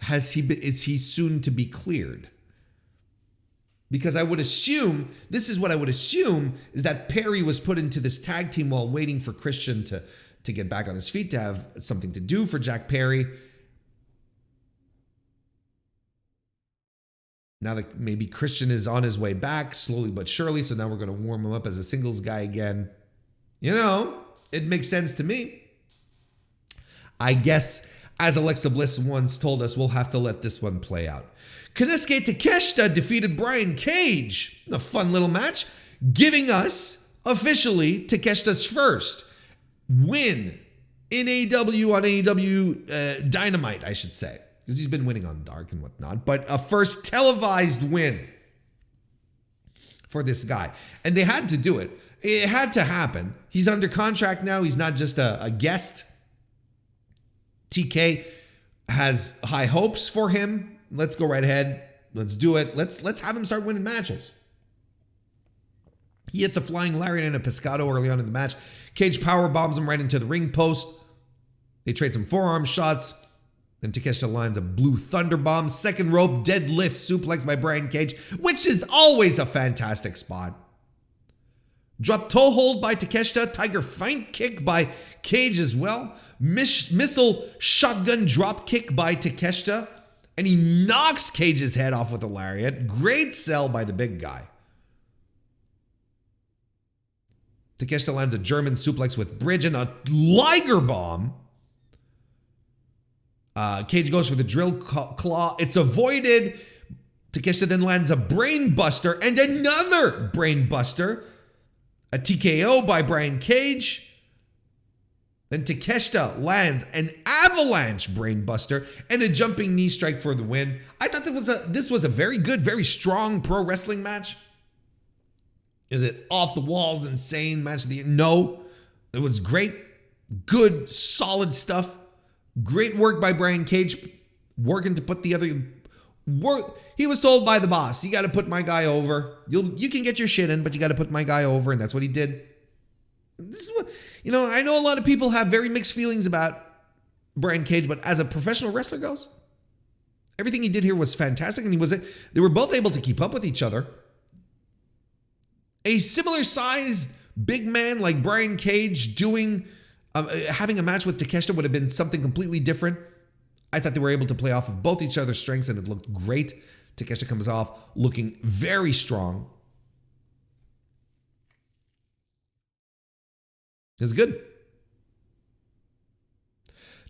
Is he soon to be cleared? Because I would assume, this is what I would assume, is that Perry was put into this tag team while waiting for Christian to get back on his feet, to have something to do for Jack Perry. Now that maybe Christian is on his way back, slowly but surely, so now we're going to warm him up as a singles guy again. It makes sense to me. I guess, as Alexa Bliss once told us, we'll have to let this one play out. Konosuke Takeshita defeated Brian Cage in a fun little match, giving us, officially, Takeshita's first win in AEW on AEW Dynamite, I should say. Because he's been winning on Dark and whatnot. But a first televised win for this guy. And they had to do it. It had to happen. He's under contract now. He's not just a guest. TK has high hopes for him. Let's go right ahead. Let's do it. Let's have him start winning matches. He hits a flying lariat and a pescado early on in the match. Cage power bombs him right into the ring post. They trade some forearm shots. Then Takeshita lines a blue thunder bomb. Second rope deadlift suplex by Brian Cage, which is always a fantastic spot. Drop toe hold by Takeshita. Tiger feint kick by Cage as well. Missile shotgun drop kick by Takeshita. and he knocks Cage's head off with a lariat. Great sell by the big guy. Takeshita lands a German suplex with bridge and a Liger bomb. Cage goes for the drill claw. It's avoided. Takeshita then lands a brain buster and another brain buster. A TKO by Brian Cage. Then Takeshita lands an avalanche brain buster and a jumping knee strike for the win. I thought this was a very good, very strong pro wrestling match. Is it off the walls, insane match of the year? No. It was great, good, solid stuff. Great work by Brian Cage, working to put the other work. He was told by the boss, you got to put my guy over. You can get your shit in, but you got to put my guy over, and that's what he did. This is what, I know a lot of people have very mixed feelings about Brian Cage, but as a professional wrestler goes, everything he did here was fantastic, and they were both able to keep up with each other. A similar sized big man like Brian Cage having a match with Takeshita would have been something completely different. I thought they were able to play off of both each other's strengths, and it looked great. Takeshita comes off looking very strong. It's good.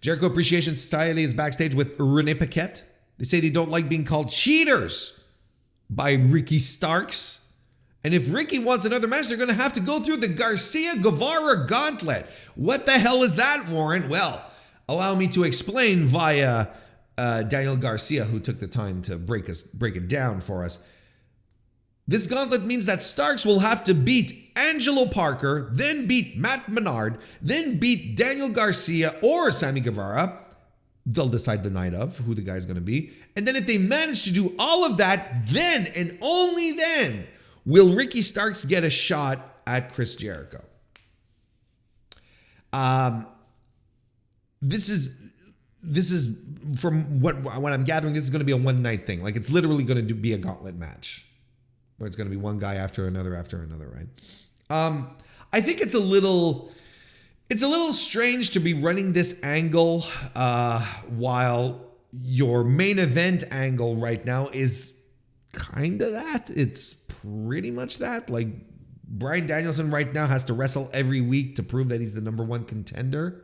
Jericho Appreciation Society is backstage with Renee Paquette. They say they don't like being called cheaters by Ricky Starks. And if Ricky wants another match, they're going to have to go through the Garcia Guevara gauntlet. What the hell is that, Warren? Well, allow me to explain via Daniel Garcia, who took the time to break it down for us. This gauntlet means that Starks will have to beat Angelo Parker, then beat Matt Menard, then beat Daniel Garcia or Sammy Guevara. They'll decide the night of who the guy's going to be. And then if they manage to do all of that, then and only then will Ricky Starks get a shot at Chris Jericho. This is from what I'm gathering, this is going to be a one-night thing. Like, it's literally going to be a gauntlet match, where it's going to be one guy after another, right? I think it's a little strange to be running this angle while your main event angle right now is kind of that. It's pretty much that. Like, Bryan Danielson right now has to wrestle every week to prove that he's the number one contender,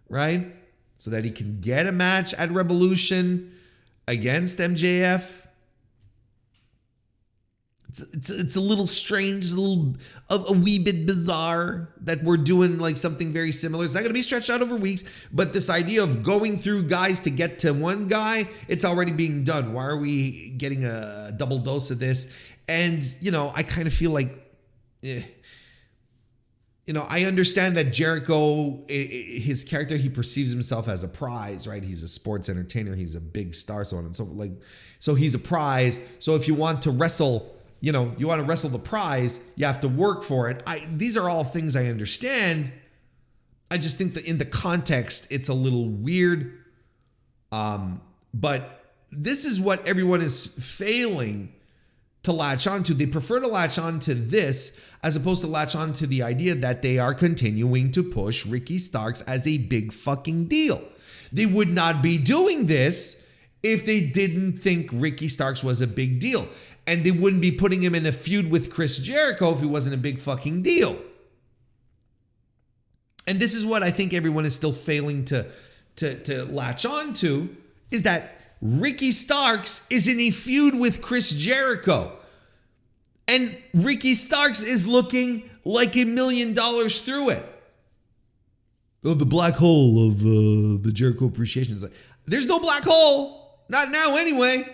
right? So that he can get a match at Revolution against MJF. It's a little strange, a wee bit bizarre that we're doing like something very similar. It's not going to be stretched out over weeks, but this idea of going through guys to get to one guy, it's already being done. Why are we getting a double dose of this? And, I kind of feel like, I understand that Jericho, his character, he perceives himself as a prize, right? He's a sports entertainer. He's a big star, so on and so forth. So he's a prize. So if you want to wrestle, you want to wrestle the prize, you have to work for it. These are all things I understand. I just think that in the context, it's a little weird. But this is what everyone is failing to latch onto. They prefer to latch on to this as opposed to latch on to the idea that they are continuing to push Ricky Starks as a big fucking deal. They would not be doing this if they didn't think Ricky Starks was a big deal. And they wouldn't be putting him in a feud with Chris Jericho if he wasn't a big fucking deal. And this is what I think everyone is still failing to latch on to, is that Ricky Starks is in a feud with Chris Jericho. And Ricky Starks is looking like $1 million through it. Oh, the black hole of the Jericho Appreciation. Is like, there's no black hole. Not now anyway.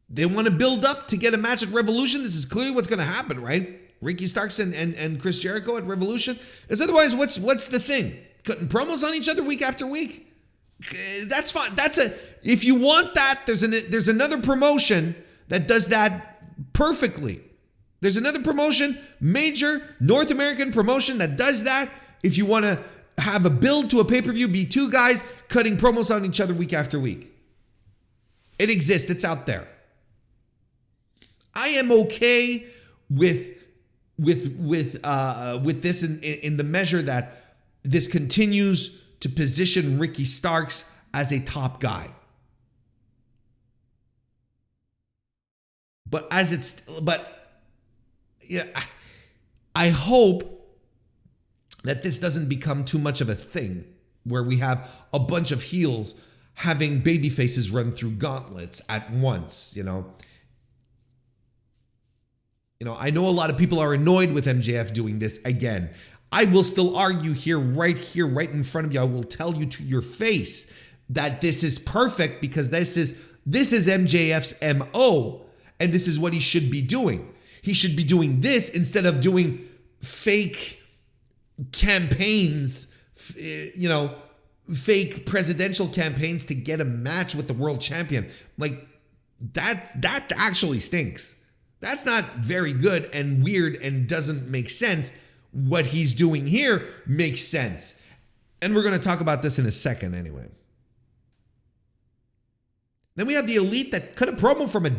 They want to build up to get a match at Revolution. This is clearly what's going to happen, right? Ricky Starks and Chris Jericho at Revolution. Because otherwise, what's the thing? Cutting promos on each other week after week? That's fine. If you want that, there's another promotion that does that perfectly. There's another promotion, major North American promotion that does that. If you want to have a build to a pay-per-view, be two guys cutting promos on each other week after week. It exists. It's out there. I am okay with this in the measure that this continues to position Ricky Starks as a top guy. But yeah, I hope that this doesn't become too much of a thing where we have a bunch of heels having baby faces run through gauntlets at once, you know. I know a lot of people are annoyed with MJF doing this again. I will still argue here, right in front of you. I will tell you to your face that this is perfect because this is MJF's MO, and this is what he should be doing. He should be doing this instead of doing fake campaigns, fake presidential campaigns to get a match with the world champion. Like that actually stinks. That's not very good and weird and doesn't make sense. What he's doing here makes sense. And we're going to talk about this in a second anyway. Then we have the Elite that cut a promo from a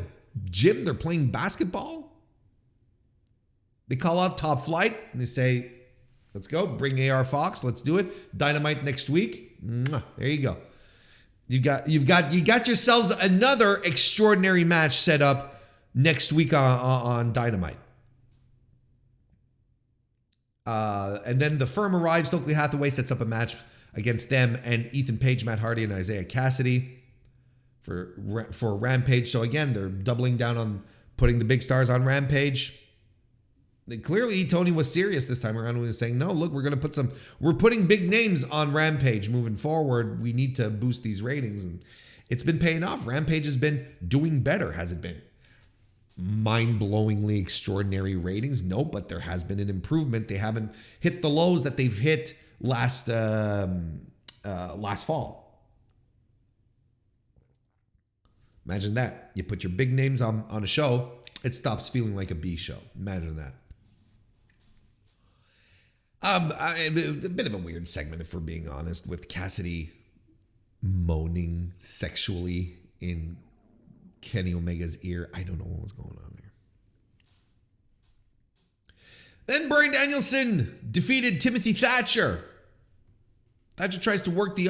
gym. They're playing basketball. They call out Top Flight and they say, let's go, bring AR Fox, let's do it. Dynamite next week. There you go. You got yourselves another extraordinary match set up next week on Dynamite. And then the Firm arrives. Stokely Hathaway sets up a match against them and Ethan Page, Matt Hardy, and Isaiah Cassidy for Rampage. So again, they're doubling down on putting the big stars on Rampage. Clearly, Tony was serious this time around when he was saying, no, look, we're putting big names on Rampage moving forward. We need to boost these ratings. And it's been paying off. Rampage has been doing better, has it been? Mind-blowingly extraordinary ratings? No, but there has been an improvement. They haven't hit the lows that they've hit last fall. Imagine that. You put your big names on a show, it stops feeling like a B show. Imagine that. A bit of a weird segment, if we're being honest, with Cassidy moaning sexually in Kenny Omega's ear. I don't know what was going on there. Then Bryan Danielson defeated Timothy Thatcher. Thatcher tries to work the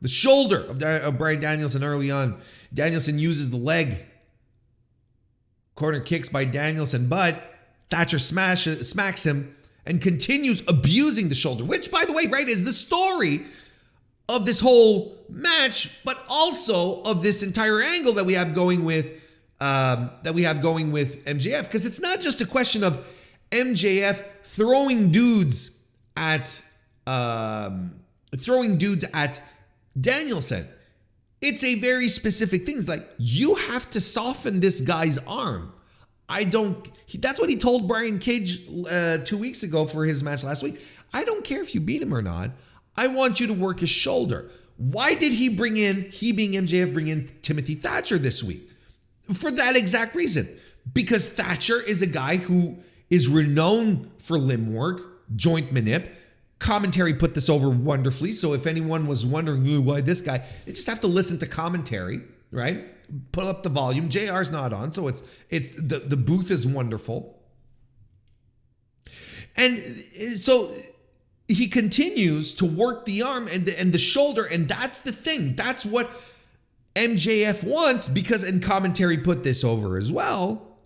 shoulder of Bryan Danielson early on. Danielson uses the leg. Corner kicks by Danielson, but Thatcher smacks him and continues abusing the shoulder, which, by the way, right, is the story of this whole match, but also of this entire angle that we have going with MJF, because it's not just a question of MJF throwing dudes at Danielson. It's a very specific thing. It's like, you have to soften this guy's arm. That's what he told Brian Cage 2 weeks ago for his match last week. I don't care if you beat him or not. I want you to work his shoulder. Why did he being MJF, bring in Timothy Thatcher this week? For that exact reason. Because Thatcher is a guy who is renowned for limb work, joint manip. Commentary put this over wonderfully. So if anyone was wondering why this guy, they just have to listen to commentary, right? Put up the volume. JR's not on, so it's the booth is wonderful. And so he continues to work the arm and the shoulder, and that's the thing. That's what MJF wants, and commentary put this over as well.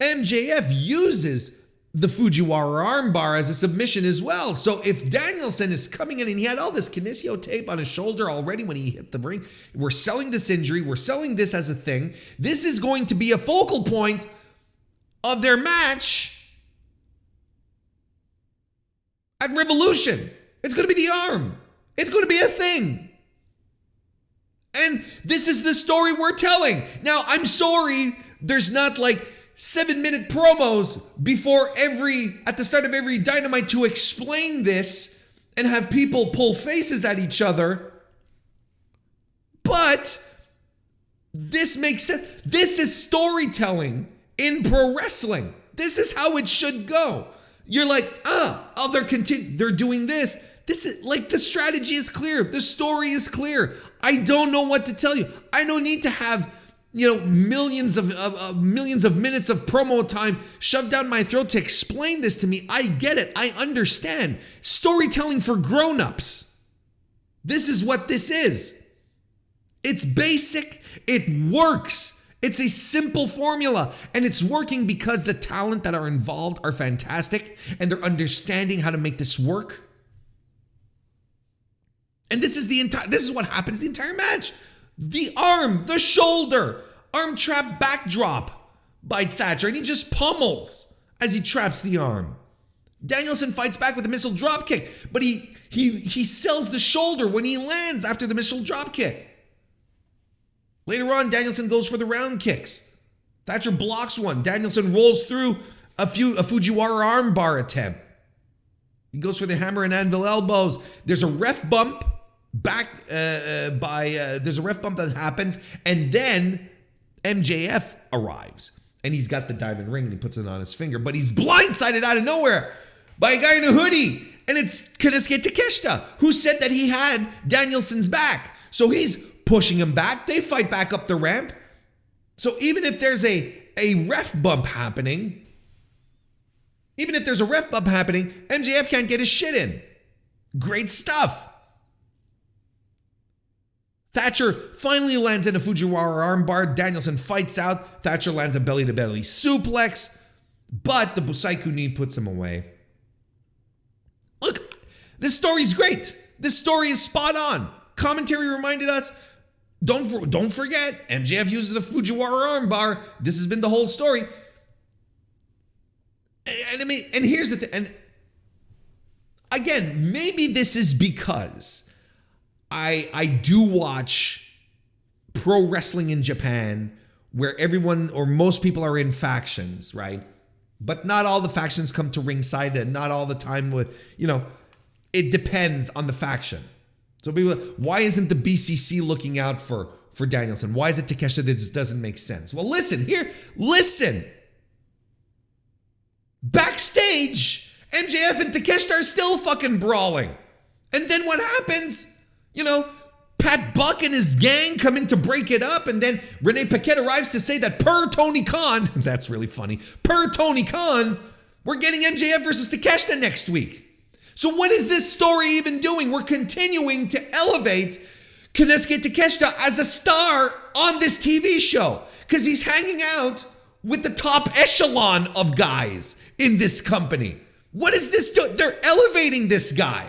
MJF uses the Fujiwara armbar as a submission as well. So if Danielson is coming in and he had all this kinesio tape on his shoulder already when he hit the ring, we're selling this injury, we're selling this as a thing. This is going to be a focal point of their match at Revolution. It's going to be the arm. It's going to be a thing. And this is the story we're telling. Now, I'm sorry, there's not like 7-minute promos at the start of every Dynamite to explain this and have people pull faces at each other. But this makes sense. This is storytelling in pro wrestling. This is how it should go. You're like, they're doing this. This is like, the strategy is clear. The story is clear. I don't know what to tell you. I don't need to have millions of minutes of promo time shoved down my throat to explain this to me. I get it. I understand. Storytelling for grown-ups. This is what this is. It's basic. It works. It's a simple formula, and it's working because the talent that are involved are fantastic, and they're understanding how to make this work. And this is what happens the entire match. The arm, the shoulder, arm trap backdrop by Thatcher, and he just pummels as he traps the arm. Danielson fights back with a missile drop kick, but he sells the shoulder when he lands after the missile drop kick. Later on, Danielson goes for the round kicks. Thatcher blocks one. Danielson rolls through a Fujiwara armbar attempt. He goes for the hammer and anvil elbows. There's a ref bump there's a ref bump that happens, and then MJF arrives. And he's got the diamond ring and he puts it on his finger, but he's blindsided out of nowhere by a guy in a hoodie. And it's Konosuke Takeshita, who said that he had Danielson's back. So he's pushing him back. They fight back up the ramp. So even if there's a ref bump happening, MJF can't get his shit in. Great stuff. Thatcher finally lands in a Fujiwara armbar. Danielson fights out. Thatcher lands a belly-to-belly suplex, but the Busaiku knee puts him away. Look, this story's great. This story is spot on. Commentary reminded us, don't forget, MJF uses the Fujiwara armbar. This has been the whole story. And here's the thing. And again, maybe this is because I do watch pro wrestling in Japan where everyone or most people are in factions, right? But not all the factions come to ringside, and not all the time it depends on the faction. So people, why isn't the BCC looking out for Danielson? Why is it Takeshita that this doesn't make sense? Well, listen. Backstage, MJF and Takeshita are still fucking brawling. And then what happens? Pat Buck and his gang come in to break it up, and then Renee Paquette arrives to say that per Tony Khan, that's really funny, per Tony Khan, we're getting MJF versus Takeshita next week. So what is this story even doing? We're continuing to elevate Konosuke Takeshita as a star on this TV show because he's hanging out with the top echelon of guys in this company. What is this doing? They're elevating this guy.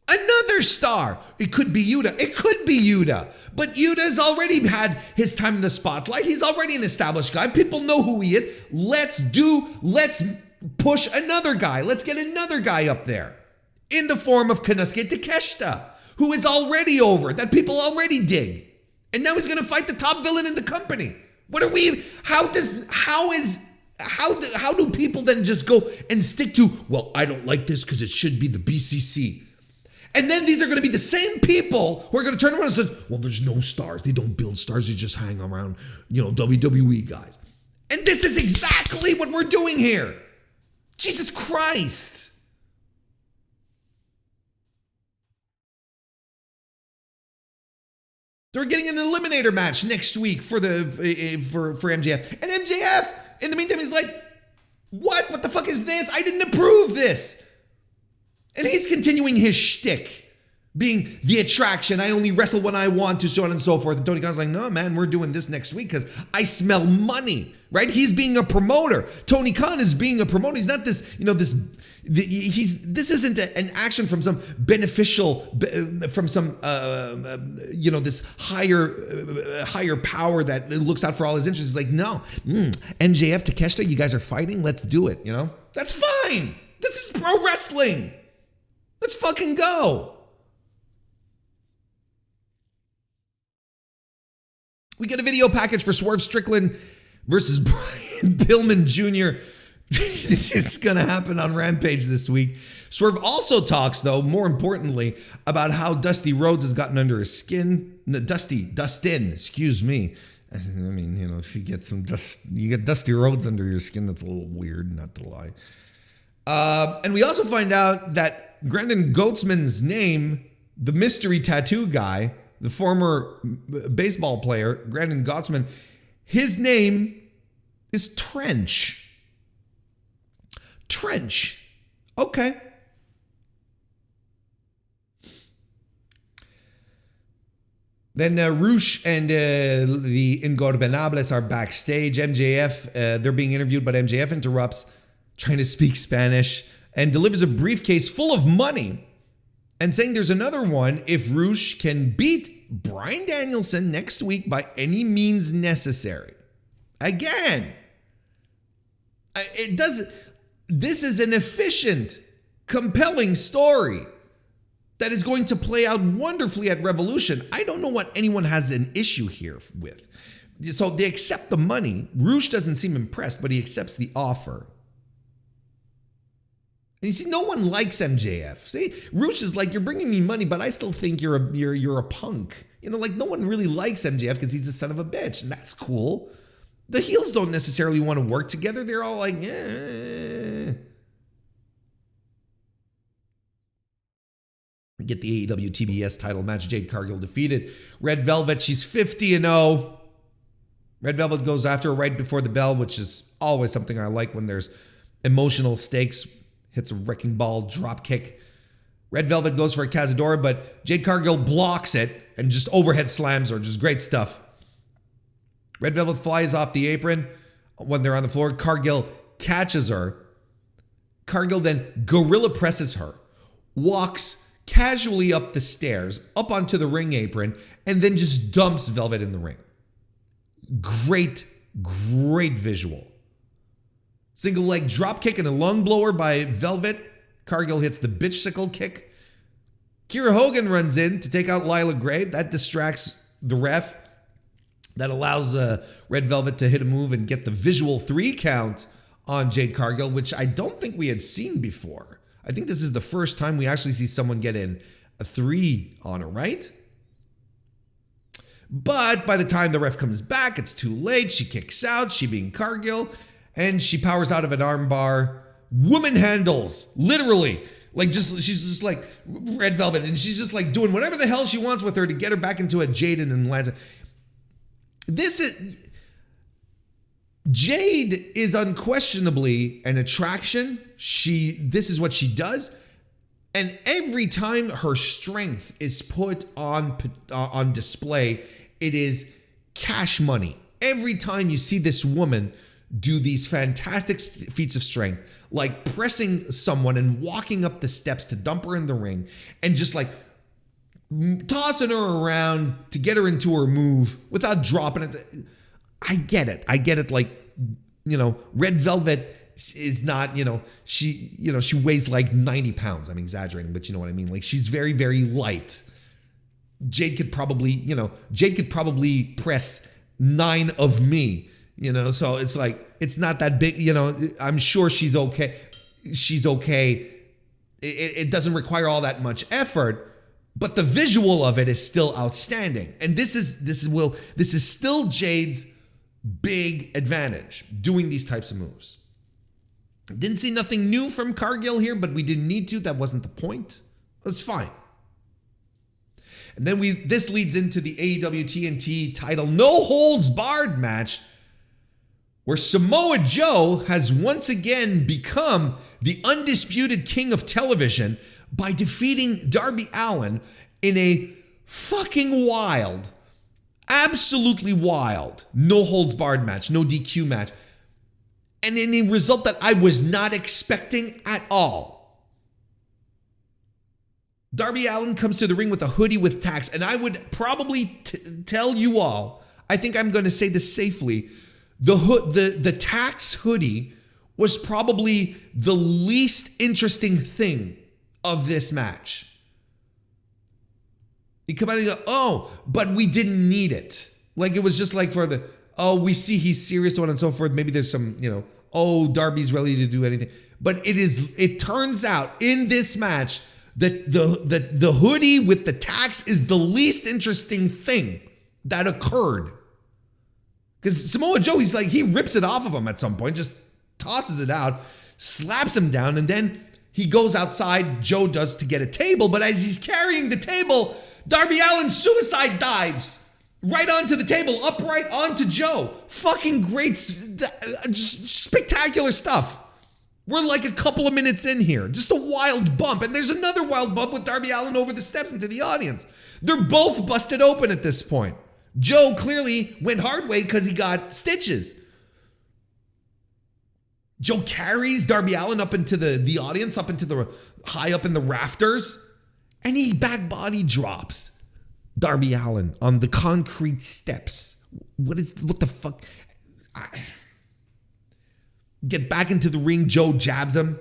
Another star. It could be Yuta. But Yuta's already had his time in the spotlight. He's already an established guy. People know who he is. Let's push another guy. Let's get another guy up there in the form of Konosuke Takeshita, who is already over, that people already dig. And now he's going to fight the top villain in the company. How do people then just go and stick to, well, I don't like this because it should be the BCC. And then these are going to be the same people who are going to turn around and say, well, there's no stars. They don't build stars. They just hang around, WWE guys. And this is exactly what we're doing here. Jesus Christ. They're getting an eliminator match next week for MJF. And MJF, in the meantime, is like, what? What the fuck is this? I didn't approve this. And he's continuing his shtick, being the attraction. I only wrestle when I want to, so on and so forth. And Tony Khan's like, no, man, we're doing this next week because I smell money, right? He's being a promoter. Tony Khan is being a promoter. He's not this, this isn't an action from some beneficial, from some, this higher power that looks out for all his interests. He's like, no, MJF, Takeshita, you guys are fighting. Let's do it. That's fine. This is pro wrestling. Let's fucking go. We get a video package for Swerve Strickland versus Brian Pillman Jr. It's going to happen on Rampage this week. Swerve also talks, though, more importantly, about how Dusty Rhodes has gotten under his skin. Dustin, excuse me. I mean, if you get you get Dusty Rhodes under your skin, that's a little weird, not to lie. And we also find out that Brendan Goatsman's name, the mystery tattoo guy, the former baseball player, Brendan Goatsman, his name is Trench. Trench. Okay. Then Roosh and the Ingorbenables are backstage. MJF, they're being interviewed, but MJF interrupts, trying to speak Spanish, and delivers a briefcase full of money and saying there's another one if Roosh can beat Bryan Danielson next week by any means necessary. Again, this is an efficient, compelling story that is going to play out wonderfully at Revolution. I don't know what anyone has an issue here with. So they accept the money. Roosh doesn't seem impressed, but he accepts the offer. And you see, no one likes MJF. See, Roosh is like, you're bringing me money, but I still think you're a punk. You know, like no one really likes MJF because he's a son of a bitch, and that's cool. The heels don't necessarily want to work together. They're all like, eh. Get the AEW TBS title match. Jade Cargill defeated Red Velvet. She's 50-0. Red Velvet goes after her right before the bell, which is always something I like when there's emotional stakes. Hits a wrecking ball, drop kick. Red Velvet goes for a Cazadora, but Jade Cargill blocks it and just overhead slams her. Just great stuff. Red Velvet flies off the apron when they're on the floor. Cargill catches her. Cargill then gorilla presses her, walks casually up the stairs, up onto the ring apron, and then just dumps Velvet in the ring. Great, great visual. Single leg drop kick and a lung blower by Velvet. Cargill hits the bitch-sickle kick. Kiera Hogan runs in to take out Lila Gray. That distracts the ref. That allows Red Velvet to hit a move and get the visual 3 count on Jade Cargill, which I don't think we had seen before. I think this is the first time we actually see someone get in a 3 on her, right? But by the time the ref comes back, it's too late. She kicks out, she being Cargill, and she powers out of an armbar. Woman handles, literally. She's just like Red Velvet, and she's just like doing whatever the hell she wants with her to get her back into a Jaden and lands. Jade is unquestionably an attraction. This is what she does. And every time her strength is put on display, it is cash money. Every time you see this woman do these fantastic feats of strength, like pressing someone and walking up the steps to dump her in the ring and just like tossing her around to get her into her move without dropping it. I get it. Like, Red Velvet is not, she weighs like 90 pounds. I'm exaggerating, but you know what I mean? Like, she's very, very light. Jade could probably press 9 of me, so it's like, it's not that big, I'm sure she's okay. She's okay. It doesn't require all that much effort, but the visual of it is still outstanding. And this is still Jade's big advantage, doing these types of moves. Didn't see nothing new from Cargill here, but we didn't need to. That wasn't the point. It's fine. And then this leads into the AEW TNT title no holds barred match, where Samoa Joe has once again become the undisputed king of television by defeating Darby Allin in a fucking wild, absolutely wild, no holds barred match, no DQ match. And in a result that I was not expecting at all. Darby Allin comes to the ring with a hoodie with tax, and I would probably tell you all, I think I'm going to say this safely, the tax hoodie was probably the least interesting thing of this match. You come out and you go, oh, but we didn't need it. Like, it was just like for the, oh, we see he's serious, so on and so forth. Maybe there's some, oh, Darby's ready to do anything. But it turns out in this match that the hoodie with the tax is the least interesting thing that occurred. Because Samoa Joe, he rips it off of him at some point, just tosses it out, slaps him down, and then he goes outside, Joe does, to get a table. But as he's carrying the table, Darby Allin suicide dives right onto the table, upright onto Joe. Fucking great, just spectacular stuff. We're like a couple of minutes in here. Just a wild bump. And there's another wild bump with Darby Allin over the steps into the audience. They're both busted open at this point. Joe clearly went hard way because he got stitches. Joe carries Darby Allin up into the audience, up into the high up in the rafters, and he back body drops Darby Allin on the concrete steps. What the fuck? Get back into the ring. Joe jabs him.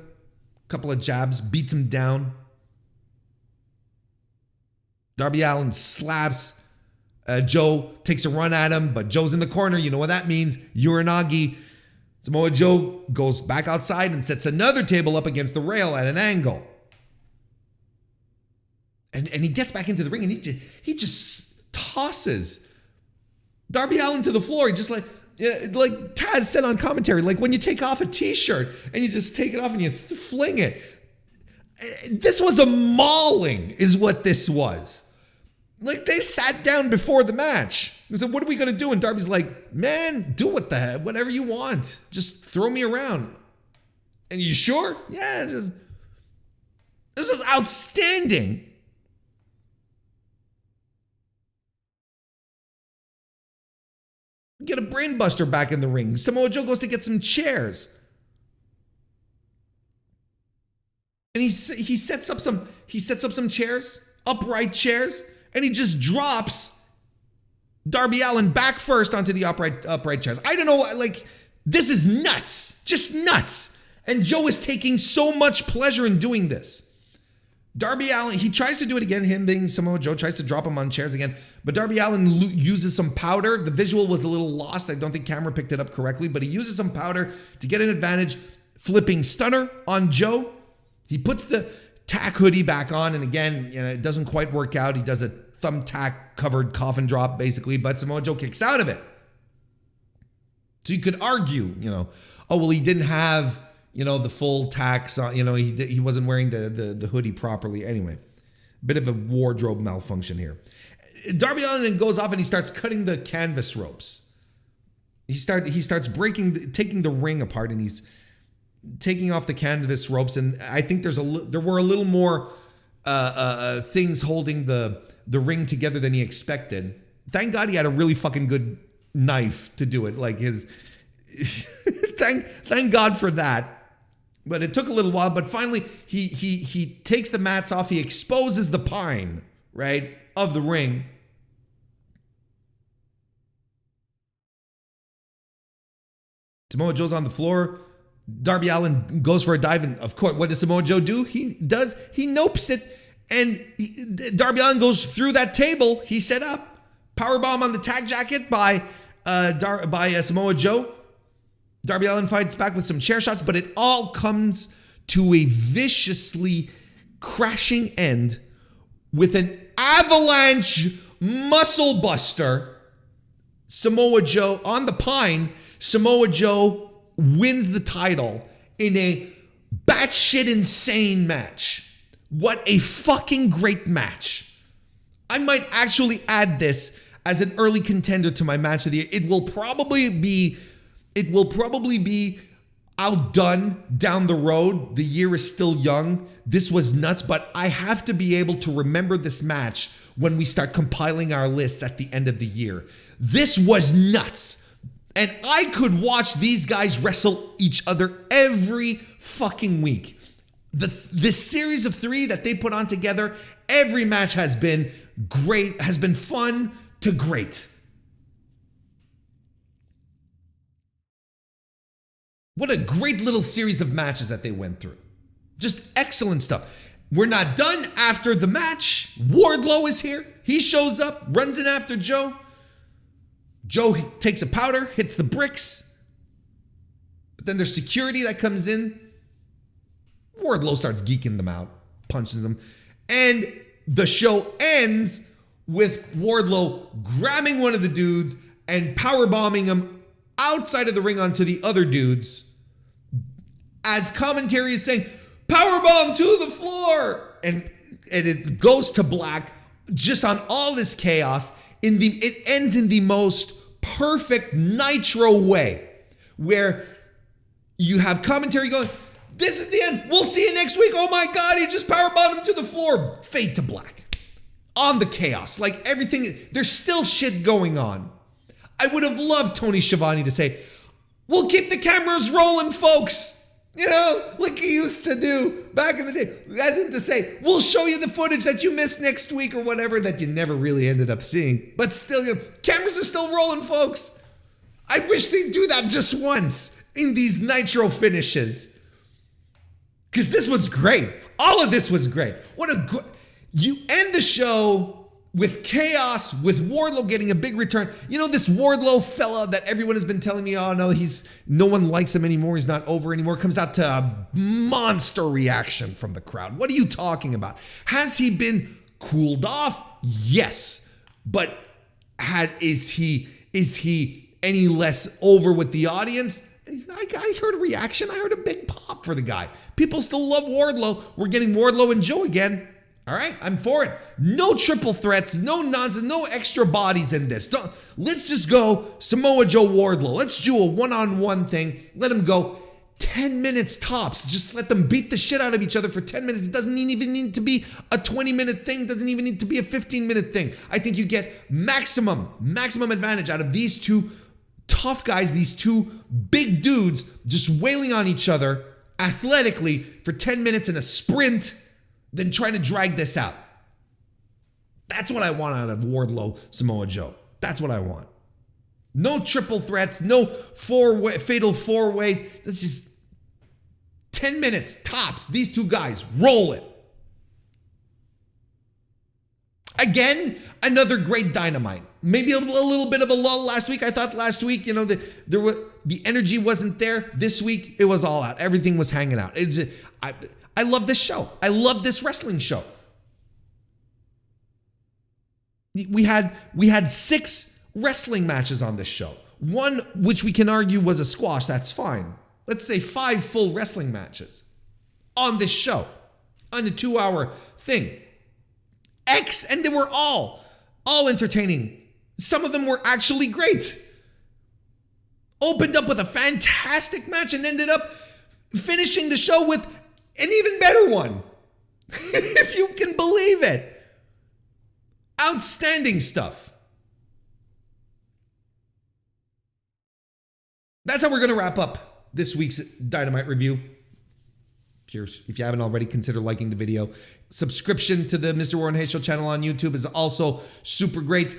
A couple of jabs, beats him down. Darby Allin slaps. Joe takes a run at him, but Joe's in the corner. You know what that means. Uranagi. Samoa Joe goes back outside and sets another table up against the rail at an angle. And he gets back into the ring and he just tosses Darby Allin to the floor. He just like Taz said on commentary, like when you take off a t-shirt and you just take it off and you fling it. This was a mauling is what this was. Like they sat down before the match. They said, what are we going to do? And Darby's like, man, do whatever you want. Just throw me around. And you sure? Yeah. This was outstanding. Get a brain buster back in the ring. Samoa Joe goes to get some chairs. And he sets up some chairs, upright chairs, and he just drops Darby Allin back first onto the upright chairs. I don't know, like, this is nuts. Just nuts. And Joe is taking so much pleasure in doing this. Darby Allin, he tries to do it again, him being Samoa Joe, tries to drop him on chairs again, but Darby Allin uses some powder. The visual was a little lost. I don't think camera picked it up correctly, but he uses some powder to get an advantage, flipping stunner on Joe. He puts the tack hoodie back on, and again, it doesn't quite work out. He does a thumbtack covered coffin drop, basically, but Samoa Joe kicks out of it. So you could argue, oh, well, he didn't have, the full tacks on, he wasn't wearing the hoodie properly. Anyway, bit of a wardrobe malfunction here. Darby Allin then goes off and he starts cutting the canvas ropes. He starts taking the ring apart, and he's taking off the canvas ropes. And I think there were a little more things holding the ring together than he expected. Thank God he had a really fucking good knife to do it. Like thank God for that. But it took a little while. But finally, he takes the mats off. He exposes the pine, right, of the ring. Samoa Joe's on the floor. Darby Allin goes for a dive, and of course, what does Samoa Joe do? He nopes it, and Darby Allin goes through that table he set up. Powerbomb on the tag jacket by Samoa Joe. Darby Allin fights back with some chair shots, but it all comes to a viciously crashing end with an avalanche muscle buster. Samoa Joe on the pine. Samoa Joe wins the title in a batshit insane match. What a fucking great match. I might actually add this as an early contender to my match of the year. It will probably be outdone down the road. The year is still young. This was nuts, but I have to be able to remember this match when we start compiling our lists at the end of the year. This was nuts. And I could watch these guys wrestle each other every fucking week. This series of 3 that they put on together, every match has been great, has been fun to great. What a great little series of matches that they went through. Just excellent stuff. We're not done after the match. Wardlow is here. He shows up, runs in after Joe. Joe takes a powder, hits the bricks. But then there's security that comes in. Wardlow starts geeking them out, punches them. And the show ends with Wardlow grabbing one of the dudes and powerbombing him outside of the ring onto the other dudes. As commentary is saying, powerbomb to the floor. And it goes to black just on all this chaos. It ends in the most perfect Nitro way, where you have commentary going, this is the end. We'll see you next week. Oh my God, he just powerbombed him to the floor. Fade to black. on the chaos. Like everything, there's still shit going on. I would have loved Tony Schiavone to say, we'll keep the cameras rolling, folks. You know, like he used to do back in the day. As in to say, we'll show you the footage that you missed next week or whatever that you never really ended up seeing. But still, cameras are still rolling, folks. I wish they'd do that just once in these Nitro finishes. Because this was great. All of this was great. You end the show with chaos, with Wardlow getting a big return. You know, this Wardlow fella that everyone has been telling me, oh no, no one likes him anymore, he's not over anymore, comes out to a monster reaction from the crowd. What are you talking about? Has he been cooled off? Yes. But is he any less over with the audience? I heard a reaction. I heard a big pop for the guy. People still love Wardlow. We're getting Wardlow and Joe again. All right, I'm for it. No triple threats, no nonsense, no extra bodies in this. Let's just go Samoa Joe Wardlow. Let's do a one-on-one thing. Let them go 10 minutes tops. Just let them beat the shit out of each other for 10 minutes. It doesn't even need to be a 20-minute thing. It doesn't even need to be a 15-minute thing. I think you get maximum advantage out of these two tough guys, these two big dudes just wailing on each other athletically for 10 minutes in a sprint, then trying to drag this out. That's what I want out of Wardlow, Samoa Joe. That's what I want. No triple threats, no fatal four ways. That's just 10 minutes tops. These two guys, roll it. Again, another great Dynamite. Maybe a little bit of a lull last week. I thought last week, the energy wasn't there. This week, it was all out. Everything was hanging out. I love this show. I love this wrestling show. We had 6 wrestling matches on this show. One, which we can argue was a squash. That's fine. Let's say 5 full wrestling matches on this show, on a 2-hour thing. And they were all entertaining. Some of them were actually great. Opened up with a fantastic match and ended up finishing the show with an even better one. If you can believe it. Outstanding stuff. That's how we're going to wrap up this week's Dynamite review. If you haven't already, consider liking the video. Subscription to the Mr. Warren Hayes Show channel on YouTube is also super great.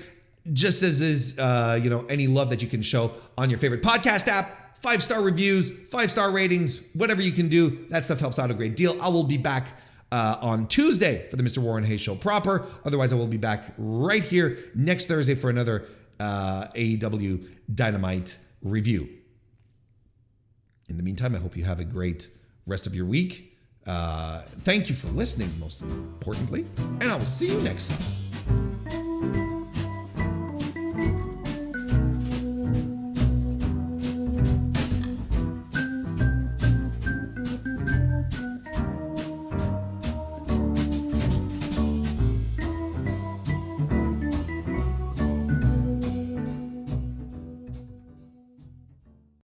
Just as is, any love that you can show on your favorite podcast app. 5-star reviews, 5-star ratings, whatever you can do. That stuff helps out a great deal. I will be back on Tuesday for the Mr. Warren Hayes Show proper. Otherwise, I will be back right here next Thursday for another AEW Dynamite review. In the meantime, I hope you have a great rest of your week. Thank you for listening, most importantly, and I will see you next time.